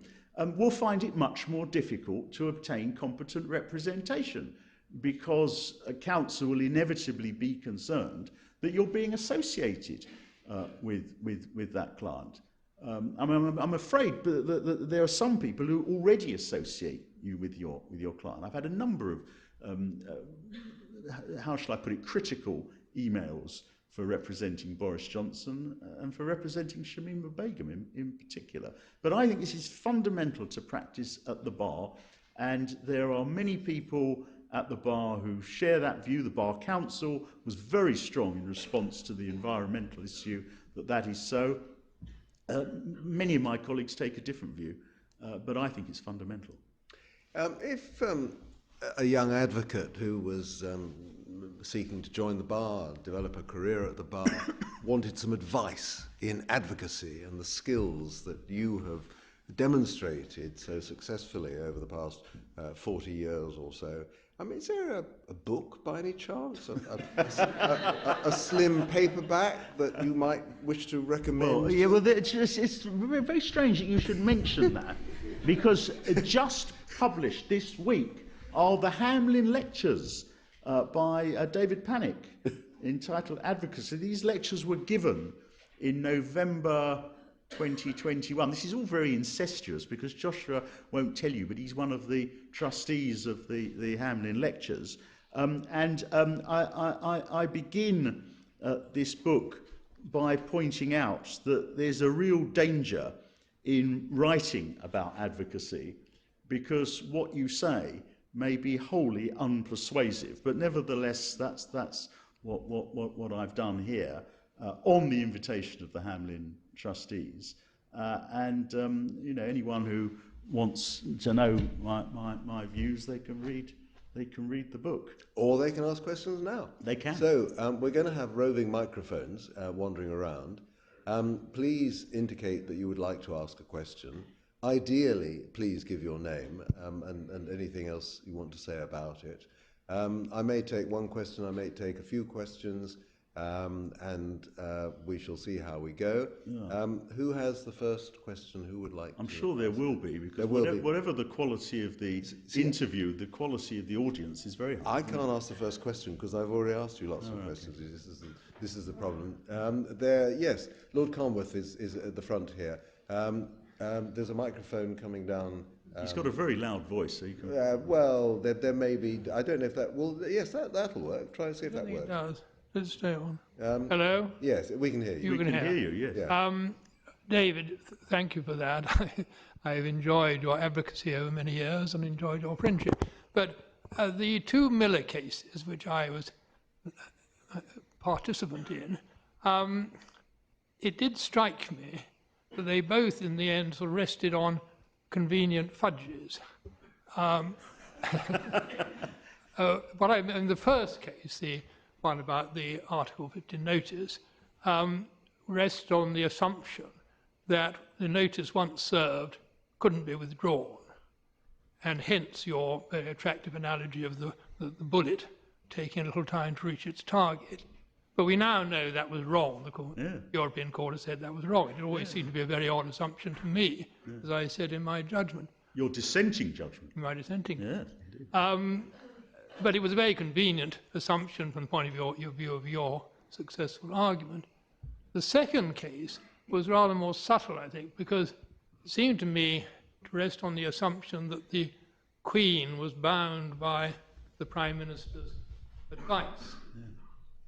will find it much more difficult to obtain competent representation, because a counsel will inevitably be concerned that you're being associated with that client. I'm afraid that there are some people who already associate you with your client. I've had a number of, how shall I put it, critical emails for representing Boris Johnson and for representing Shamima Begum in particular. But I think this is fundamental to practice at the bar, and there are many people at the bar who share that view. The Bar Council was very strong in response to the environmental issue that is so. Many of my colleagues take a different view, but I think it's fundamental. If a young advocate who was seeking to join the bar, develop a career at the bar, wanted some advice in advocacy and the skills that you have demonstrated so successfully over the past 40 years or so, is there a book by any chance? A slim paperback that you might wish to recommend? Well, yeah, it's very strange that you should mention that, because just published this week are the Hamlin Lectures by David Pannick, entitled Advocacy. These lectures were given in November 2021. This is all very incestuous because Joshua won't tell you, but he's one of the trustees of the Hamlin Lectures. I begin this book by pointing out that there's a real danger in writing about advocacy, because what you say may be wholly unpersuasive. But nevertheless, that's what I've done here on the invitation of the Hamlin trustees. Anyone who wants to know my views, they can read the book. Or they can ask questions now. They can. So we're going to have roving microphones wandering around. Please indicate that you would like to ask a question. Ideally, please give your name and anything else you want to say about it. I may take one question, I may take a few questions, and we shall see how we go. Yeah. Who has the first question? Who would like I'm to sure there will be, because whatever the quality of the interview, the quality of the audience is very high. I can't ask the first question because I've already asked you lots of questions. Okay. This is the problem. Yes, Lord Carnworth is at the front here. There's a microphone coming down. He's got a very loud voice, so you can... well, there may be... I don't know if that... Well, yes, that'll work. Try and see if that works. It does. Let's stay on. Hello? Yes, we can hear you. We can hear you, yes. Yeah. David, thank you for that. I've enjoyed your advocacy over many years and enjoyed your friendship. But the two Miller cases, which I was a participant in, it did strike me that they both, in the end, sort of rested on convenient fudges. In the first case, the one about the Article 50 notice, rests on the assumption that the notice once served couldn't be withdrawn, and hence your very attractive analogy of the bullet taking a little time to reach its target. But we now know that was wrong. The European Court has said that was wrong. It always seemed to be a very odd assumption to me, as I said in my judgment. Your dissenting judgment. My dissenting. Yes, indeed. But it was a very convenient assumption from the point of view of your successful argument. The second case was rather more subtle, I think, because it seemed to me to rest on the assumption that the Queen was bound by the Prime Minister's advice,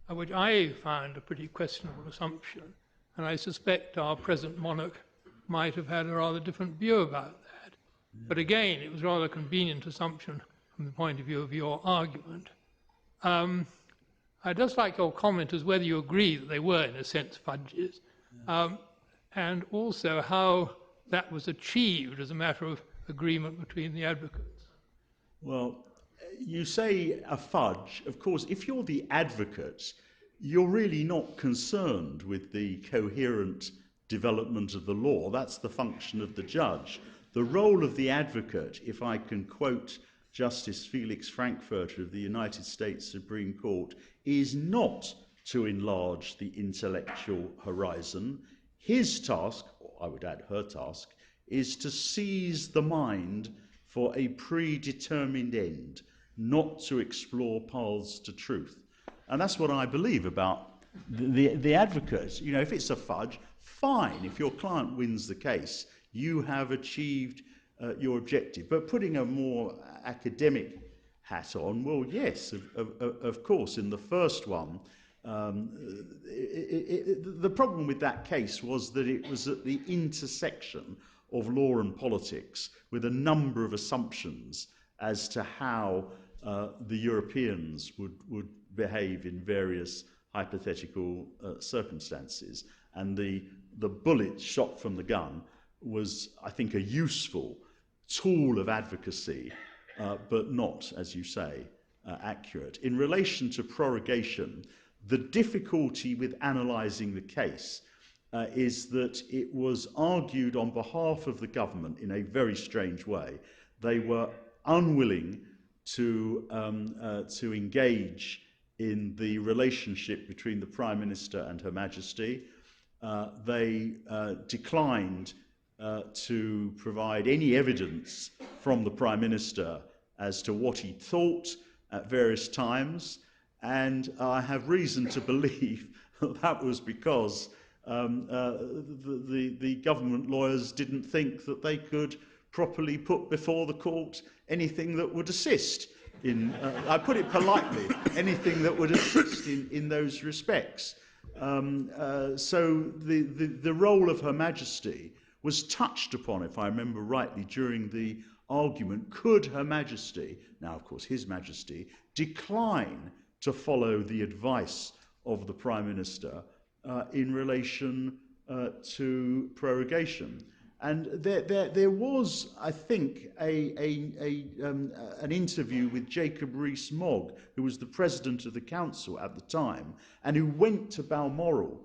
which I found a pretty questionable assumption, and I suspect our present monarch might have had a rather different view about that. But again, it was rather a convenient assumption from the point of view of your argument. I'd just like your comment as whether you agree that they were, in a sense, fudges, and also how that was achieved as a matter of agreement between the advocates. Well, you say a fudge. Of course, if you're the advocate, you're really not concerned with the coherent development of the law. That's the function of the judge. The role of the advocate, if I can quote Justice Felix Frankfurter of the United States Supreme Court, is not to enlarge the intellectual horizon. His task, or I would add her task, is to seize the mind for a predetermined end, not to explore paths to truth. And that's what I believe about the advocate. You know, if it's a fudge, fine. If your client wins the case, you have achieved your objective. But putting a more academic hat on, well, yes, of course, in the first one, the problem with that case was that it was at the intersection of law and politics, with a number of assumptions as to how the Europeans would behave in various hypothetical circumstances. And the bullet shot from the gun was, I think, a useful tool of advocacy, but not, as you say, accurate. In relation to prorogation, the difficulty with analysing the case is that it was argued on behalf of the government in a very strange way. They were unwilling to engage in the relationship between the Prime Minister and Her Majesty. They declined to provide any evidence from the Prime Minister as to what he thought at various times, and I have reason to believe that was because the government lawyers didn't think that they could properly put before the court anything that would assist in, I put it politely, anything that would assist in those respects. So the role of Her Majesty was touched upon, if I remember rightly, during the argument. Could Her Majesty, now of course His Majesty, decline to follow the advice of the Prime Minister in relation to prorogation? And there was, I think, an interview with Jacob Rees-Mogg, who was the president of the council at the time, and who went to Balmoral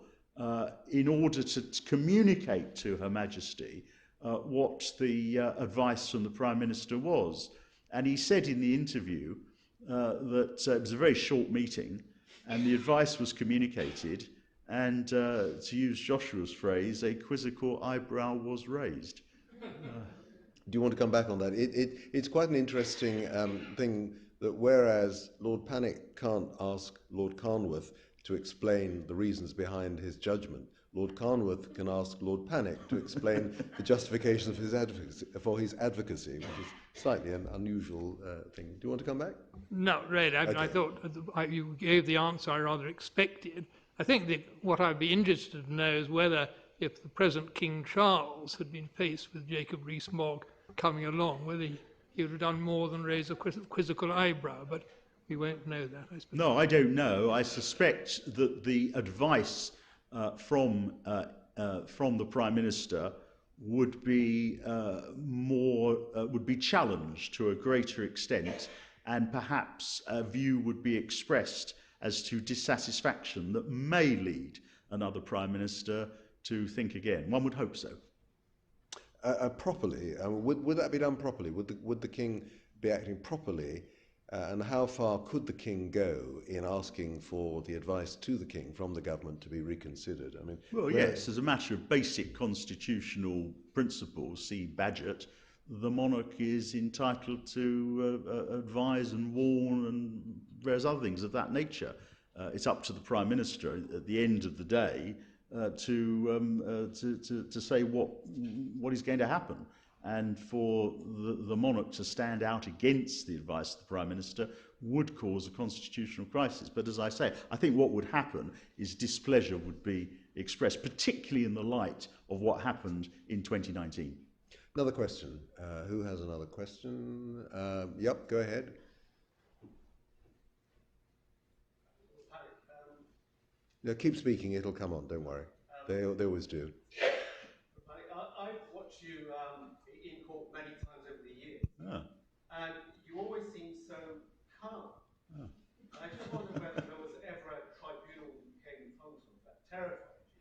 in order to communicate to Her Majesty what the advice from the Prime Minister was. And he said in the interview that it was a very short meeting, and the advice was communicated, and to use Joshua's phrase, a quizzical eyebrow was raised. Do you want to come back on that? It's quite an interesting thing that whereas Lord Pannick can't ask Lord Carnwath to explain the reasons behind his judgment, Lord Carnwath can ask Lord Pannick to explain the justifications for his advocacy, which is slightly an unusual thing. Do you want to come back? No, really. I mean, Okay. I thought you gave the answer I rather expected. I think that what I'd be interested to know is whether, if the present King Charles had been faced with Jacob Rees-Mogg coming along, whether he would have done more than raise a quizzical eyebrow, but we won't know that, I suppose. No, I don't know. I suspect that the advice from the Prime Minister would be would be challenged to a greater extent, and perhaps a view would be expressed as to dissatisfaction that may lead another Prime Minister to think again. One would hope so. Properly, would that be done properly? Would the King be acting properly? And how far could the King go in asking for the advice to the King from the government to be reconsidered? I mean, well, yes, as a matter of basic constitutional principles, see Badgett, the monarch is entitled to advise and warn and various other things of that nature. It's up to the Prime Minister at the end of the day to say what is going to happen. And for the monarch to stand out against the advice of the Prime Minister would cause a constitutional crisis. But as I say, I think what would happen is displeasure would be expressed, particularly in the light of what happened in 2019. Another question. Who has another question? Yep, go ahead. No, keep speaking, it'll come on, don't worry. They always do. I've watched you in court many times over the years, and you always seem so calm. I just wonder whether there was ever a tribunal you came in front of that terrified you,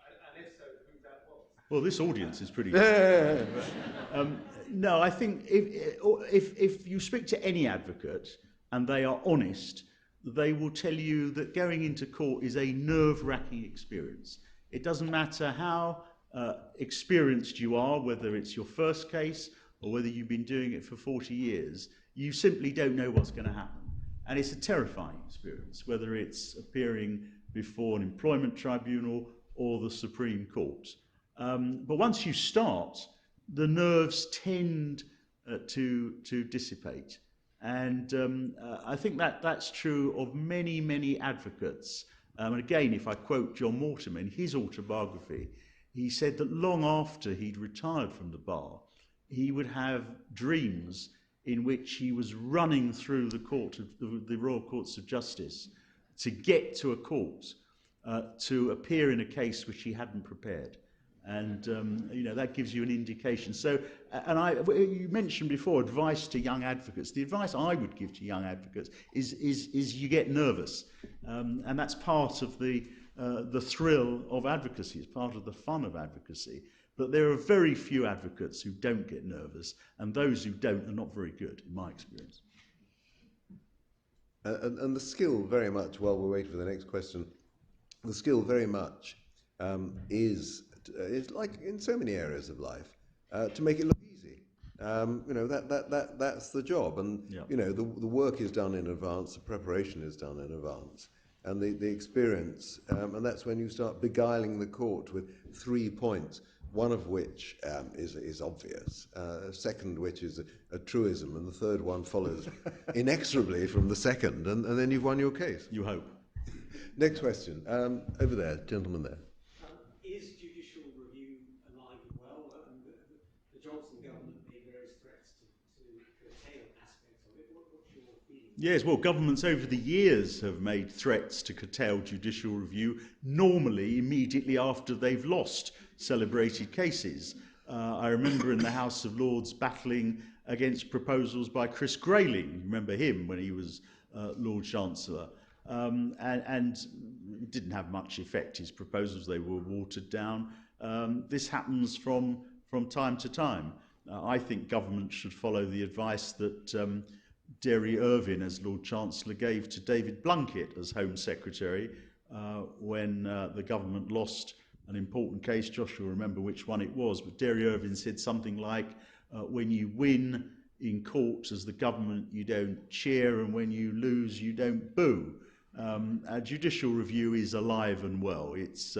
and if so, who that was. Well, this audience is pretty... no, I think if you speak to any advocate and they are honest, they will tell you that going into court is a nerve-wracking experience. It doesn't matter how experienced you are, whether it's your first case or whether you've been doing it for 40 years, you simply don't know what's going to happen. And it's a terrifying experience, whether it's appearing before an employment tribunal or the Supreme Court. But once you start, the nerves tend to dissipate. And I think that's true of many, many advocates. And again, if I quote John Mortimer in his autobiography, he said that long after he'd retired from the bar, he would have dreams in which he was running through the Royal Courts of Justice to get to a court to appear in a case which he hadn't prepared. And that gives you an indication. So, you mentioned before advice to young advocates. The advice I would give to young advocates is you get nervous, and that's part of the thrill of advocacy. It's part of the fun of advocacy. But there are very few advocates who don't get nervous, and those who don't are not very good, in my experience. And the skill very much, while we're waiting for the next question, the skill very much is like in so many areas of life, to make it look easy. That's the job, and the work is done in advance, the preparation is done in advance, and the experience, and that's when you start beguiling the court with 3 points. One of which is obvious, second which is a truism, and the third one follows inexorably from the second, and then you've won your case. You hope. Next question. Over there, gentleman there. Is judicial review alive and well? The Johnson government made various threats to curtail aspects of it. What's your feeling? Yes, well, governments over the years have made threats to curtail judicial review, normally immediately after they've lost celebrated cases. I remember in the House of Lords battling against proposals by Chris Grayling. You remember him when he was Lord Chancellor. And it didn't have much effect, his proposals, they were watered down. This happens from time to time. I think government should follow the advice that Derry Irvine, as Lord Chancellor, gave to David Blunkett as Home Secretary when the government lost an important case. Joshua will remember which one it was, but Derry Irvine said something like, when you win in court as the government, you don't cheer, and when you lose, you don't boo. Judicial review is alive and well. It's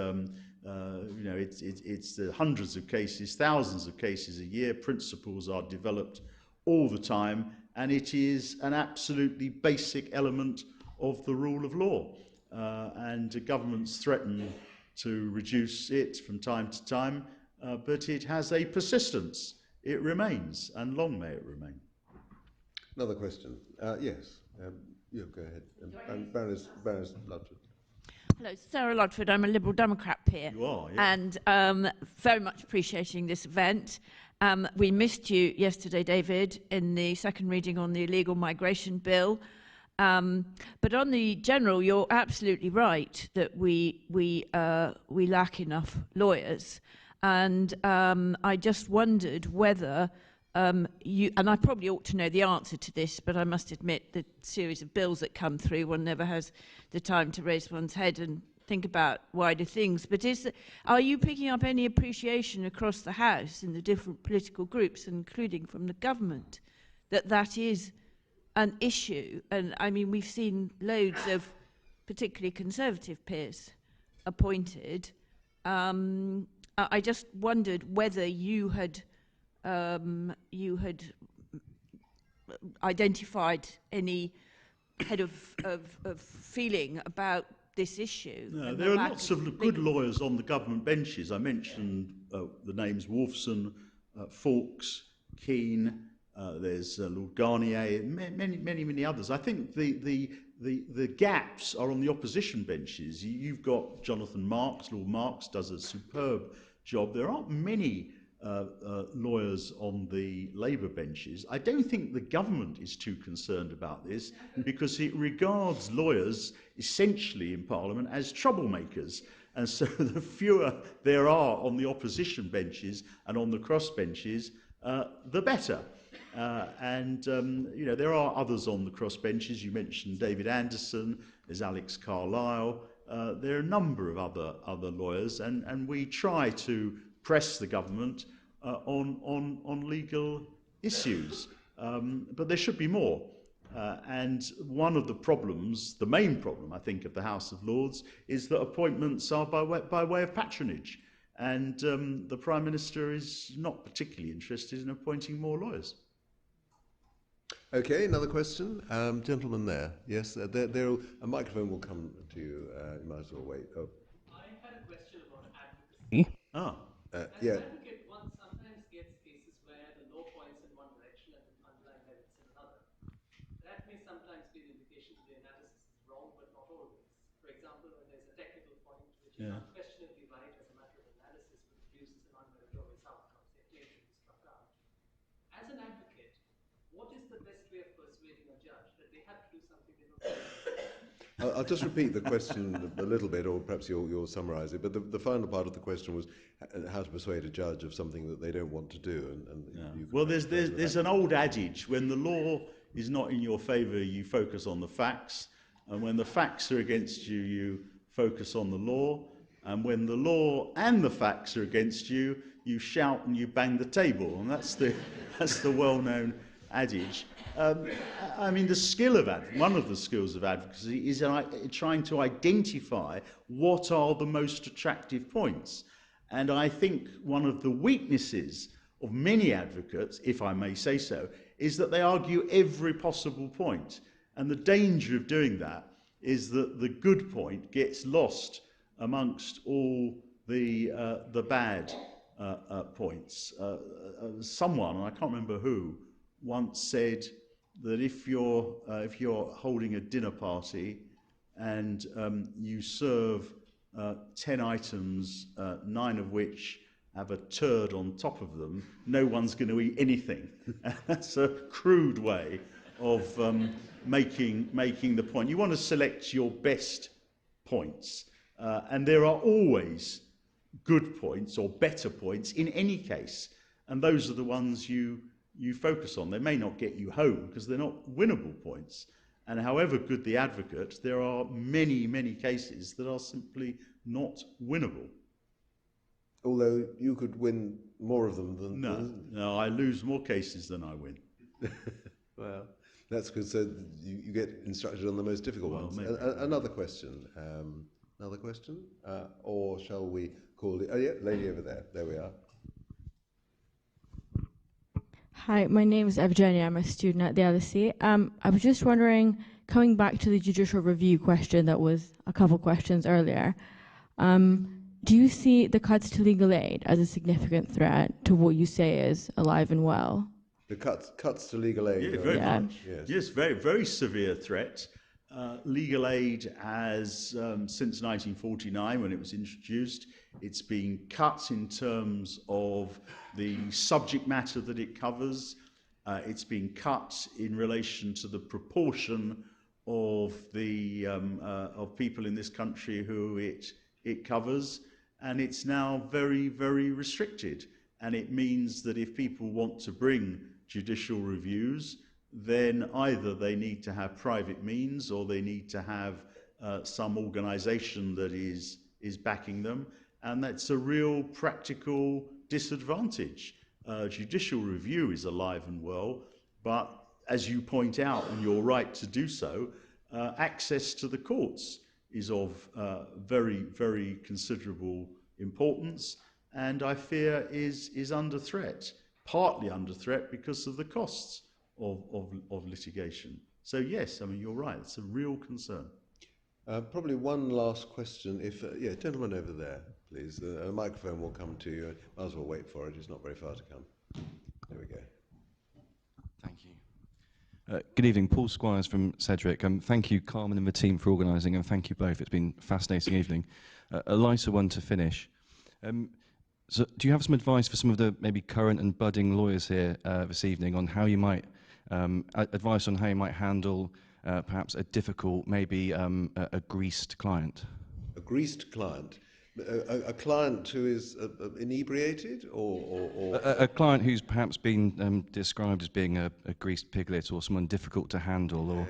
hundreds of cases, thousands of cases a year. Principles are developed all the time, and it is an absolutely basic element of the rule of law. And governments threaten to reduce it from time to time, but it has a persistence. It remains, and long may it remain. Another question. Yes. Go ahead. Baroness Ludford. Hello, Sarah Ludford. I'm a Liberal Democrat peer. You are, yeah. And very much appreciating this event. We missed you yesterday, David, in the second reading on the illegal migration bill. But on the general, you're absolutely right that we lack enough lawyers. And I just wondered whether you, and I probably ought to know the answer to this, but I must admit the series of bills that come through, one never has the time to raise one's head and think about wider things. But are you picking up any appreciation across the House in the different political groups, including from the government, that is an issue? And I mean, we've seen loads of particularly Conservative peers appointed. I just wondered whether you had identified any head of feeling about this issue. No, there are lots of good lawyers on the government benches. I mentioned the names Wolfson, Fawkes, Keane. There's Lord Garnier, many others. I think the the gaps are on the opposition benches. You've got Jonathan Marks, Lord Marks does a superb job. There aren't many lawyers on the Labour benches. I don't think the government is too concerned about this because it regards lawyers essentially in Parliament as troublemakers. And so the fewer there are on the opposition benches and on the cross benches, the better. You know, there are others on the cross benches. You mentioned David Anderson, there's Alex Carlisle. There are a number of other lawyers, and we try to press the government on legal issues. But there should be more. And one of the problems, the main problem, I think, of the House of Lords is that appointments are by way of patronage. And the Prime Minister is not particularly interested in appointing more lawyers. Okay, another question. Gentleman there. Yes, a microphone will come to you. You might as well wait. Oh. I had a question about advocacy. As Yeah. an advocate, one sometimes gets cases where the law points in one direction and the underlying merits in another. That may sometimes be an indication that the analysis is wrong, but not always. For example, when there's a technical point which is unquestionably right as a matter of analysis, but produces an unmeritorious outcome, say a claim should be struck out. As an advocate, what is the best way of persuading a judge that they have to do something they don't do? I'll just repeat the question a little bit, or perhaps you'll summarise it. But the final part of the question was how to persuade a judge of something that they don't want to do. Well, there's an old adage: when the law is not in your favour, you focus on the facts, and when the facts are against you, you focus on the law, and when the law and the facts are against you, you shout and you bang the table, and that's the well-known adage. I mean, one of the skills of advocacy is trying to identify what are the most attractive points. And I think one of the weaknesses of many advocates, if I may say so, is that they argue every possible point. And the danger of doing that is that the good point gets lost amongst all the bad points. Someone, and I can't remember who, once said that if you're holding a dinner party and you serve 10 items, 9 of which have a turd on top of them, no one's going to eat anything. That's a crude way of making the point. You want to select your best points, and there are always good points or better points in any case, and those are the ones you focus on. They may not get you home because they're not winnable points. And however good the advocate, there are many, many cases that are simply not winnable. Although you could win more of them than... No, I lose more cases than I win. Well, that's good. So you get instructed on the most difficult ones. Another question. Another question? Or shall we call it... Oh, yeah, lady over there. There we are. Hi, my name is Evgenia. I'm a student at the Advocacy. I was just wondering, coming back to the judicial review question that was a couple questions earlier, do you see the cuts to legal aid as a significant threat to what you say is alive and well? The cuts to legal aid? Yeah, very much. Yes, very, very severe threat. Legal aid has, since 1949 when it was introduced, it's been cut in terms of the subject matter that it covers. It's been cut in relation to the proportion of the of people in this country who it covers, and it's now very, very restricted. And it means that if people want to bring judicial reviews, then either they need to have private means or they need to have some organisation that is backing them, and that's a real practical disadvantage. Judicial review is alive and well, but as you point out, and you're right to do so, access to the courts is of very, very considerable importance, and I fear is under threat, partly under threat because of the costs of litigation. So yes, I mean, you're right, it's a real concern. Probably one last question. Yeah, gentleman over there, please. A microphone will come to you. Might as well wait for it. It's not very far to come. There we go. Thank you. Good evening, Paul Squires from Cedric. Thank you, Carmen and the team, for organising, and thank you both. It's been a fascinating evening. A lighter one to finish. So do you have some advice for some of the maybe current and budding lawyers here this evening on how you might, advice on how you might handle perhaps a difficult, maybe a greased client? A greased client? A client who is inebriated, or a client who's perhaps been described as being a greased piglet, or someone difficult to handle, or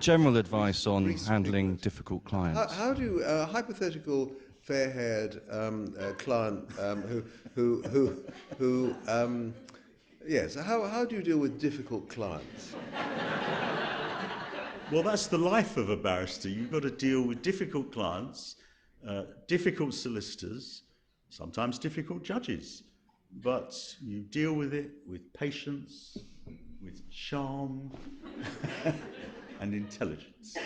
general advice on handling piglet. Difficult clients. How do a hypothetical fair-haired client who yes, how do you deal with difficult clients? Well, that's the life of a barrister. You've got to deal with difficult clients, difficult solicitors, sometimes difficult judges, but you deal with it with patience, with charm, and intelligence.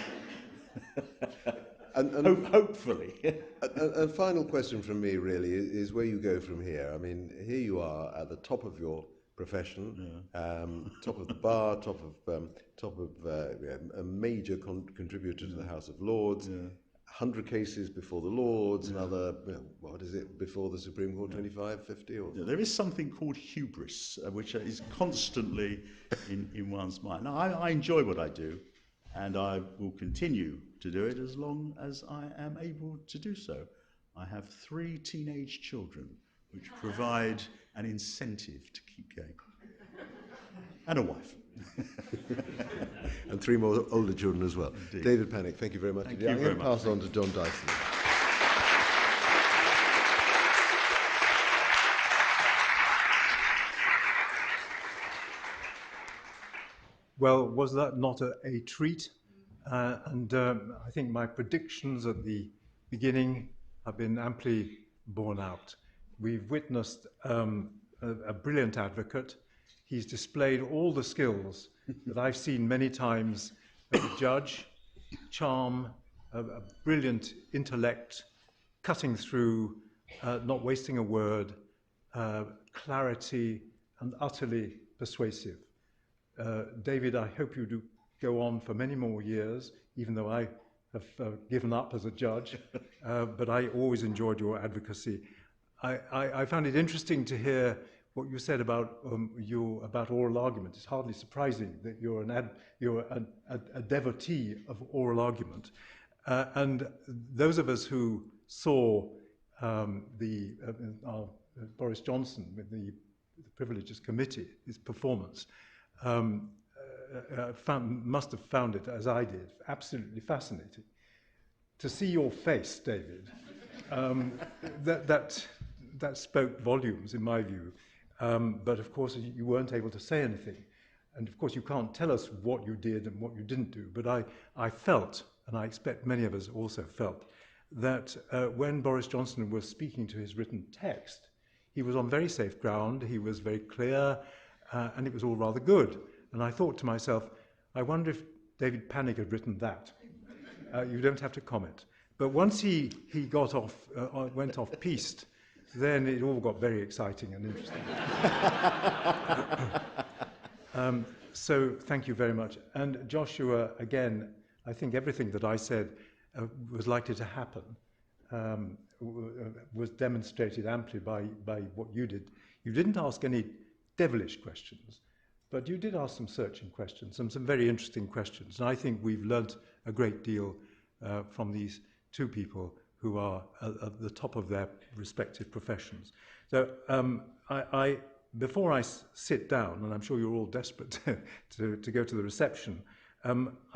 Hopefully. A final question from me, really, is where you go from here. I mean, here you are at the top of your profession, top of the bar, top of a major contributor to the House of Lords. 100 cases before the Lords, another, what is it, before the Supreme Court, 25, 50? Or? There is something called hubris, which is constantly in one's mind. Now, I enjoy what I do, and I will continue to do it as long as I am able to do so. I have 3 teenage children, which provide an incentive to keep going. And a wife. And 3 more older children as well. Indeed. David Pannick, thank you very much. Thank you very much. Pass on to John Dyson. Well, was that not a treat? I think my predictions at the beginning have been amply borne out. We've witnessed a brilliant advocate. He's displayed all the skills that I've seen many times as a judge: charm, a brilliant intellect, cutting through, not wasting a word, clarity, and utterly persuasive. David, I hope you do go on for many more years, even though I have given up as a judge, but I always enjoyed your advocacy. I found it interesting to hear what you said about about oral argument. It's hardly surprising that you're a devotee of oral argument. And those of us who saw Boris Johnson with the Privileges Committee, his performance, must have found it, as I did, absolutely fascinating. To see your face, David, that spoke volumes, in my view. But of course, you weren't able to say anything. And of course, you can't tell us what you did and what you didn't do. But I felt, and I expect many of us also felt, that when Boris Johnson was speaking to his written text, he was on very safe ground, he was very clear, and it was all rather good. And I thought to myself, I wonder if David Pannick had written that. You don't have to comment. But once he got off, went off piste, then it all got very exciting and interesting. So thank you very much. And Joshua, again, I think everything that I said was likely to happen was demonstrated amply by what you did. You didn't ask any devilish questions, but you did ask some searching questions, some very interesting questions. And I think we've learnt a great deal from these 2 people who are at the top of their respective professions. So before I sit down, and I'm sure you're all desperate to go to the reception, I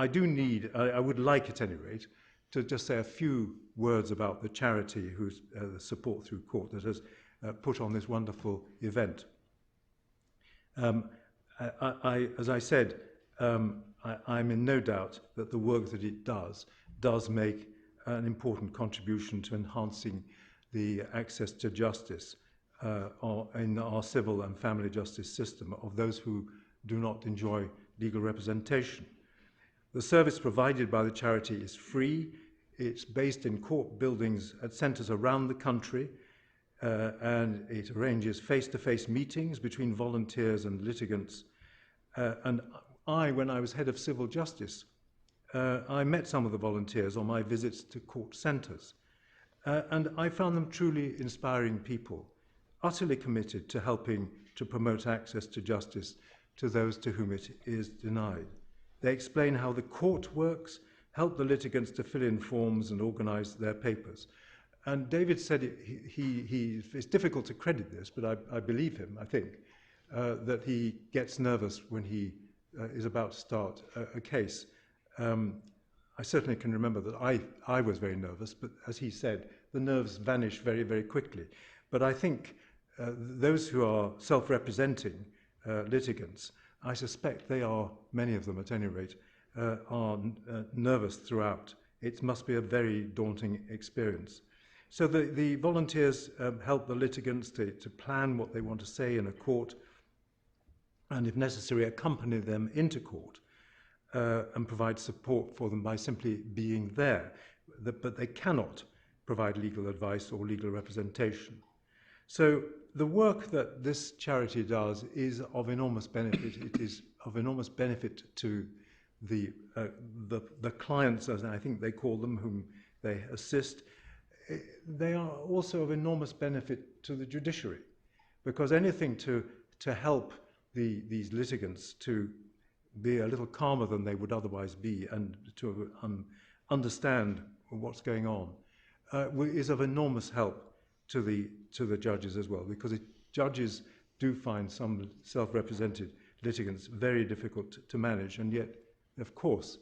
would like, at any rate, to just say a few words about the charity whose support through court that has put on this wonderful event. As I said, I'm in no doubt that the work that it does make an important contribution to enhancing the access to justice in our civil and family justice system of those who do not enjoy legal representation. The service provided by the charity is free. It's based in court buildings at centres around the country, and it arranges face-to-face meetings between volunteers and litigants. And when I was head of civil justice, I met some of the volunteers on my visits to court centres, and I found them truly inspiring people, utterly committed to helping to promote access to justice to those to whom it is denied. They explain how the court works, help the litigants to fill in forms and organise their papers. And David said it's difficult to credit this, but I believe him, I think, that he gets nervous when he is about to start a case. I certainly can remember that I was very nervous, but as he said, the nerves vanish very, very quickly. But I think those who are self-representing litigants, I suspect they are, many of them at any rate, are nervous throughout. It must be a very daunting experience. So the volunteers help the litigants to plan what they want to say in a court, and if necessary, accompany them into court and provide support for them by simply being there. But they cannot provide legal advice or legal representation. So the work that this charity does is of enormous benefit. It is of enormous benefit to the clients, as I think they call them, whom they assist. They are also of enormous benefit to the judiciary, because anything to help these litigants to be a little calmer than they would otherwise be and to understand what's going on is of enormous help to the judges as well, because judges do find some self-represented litigants very difficult to manage, and yet, of course,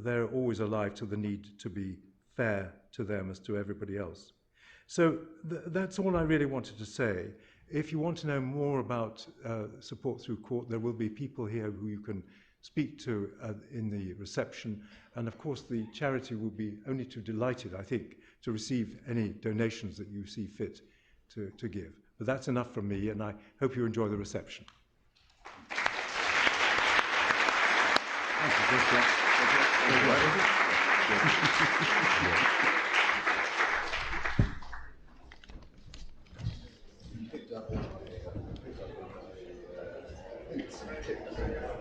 they're always alive to the need to be fair to them as to everybody else. So that's all I really wanted to say. If you want to know more about support through court, there will be people here who you can speak to in the reception, and of course the charity will be only too delighted, I think, to receive any donations that you see fit to give. But that's enough from me, and I hope you enjoy the reception. Picked up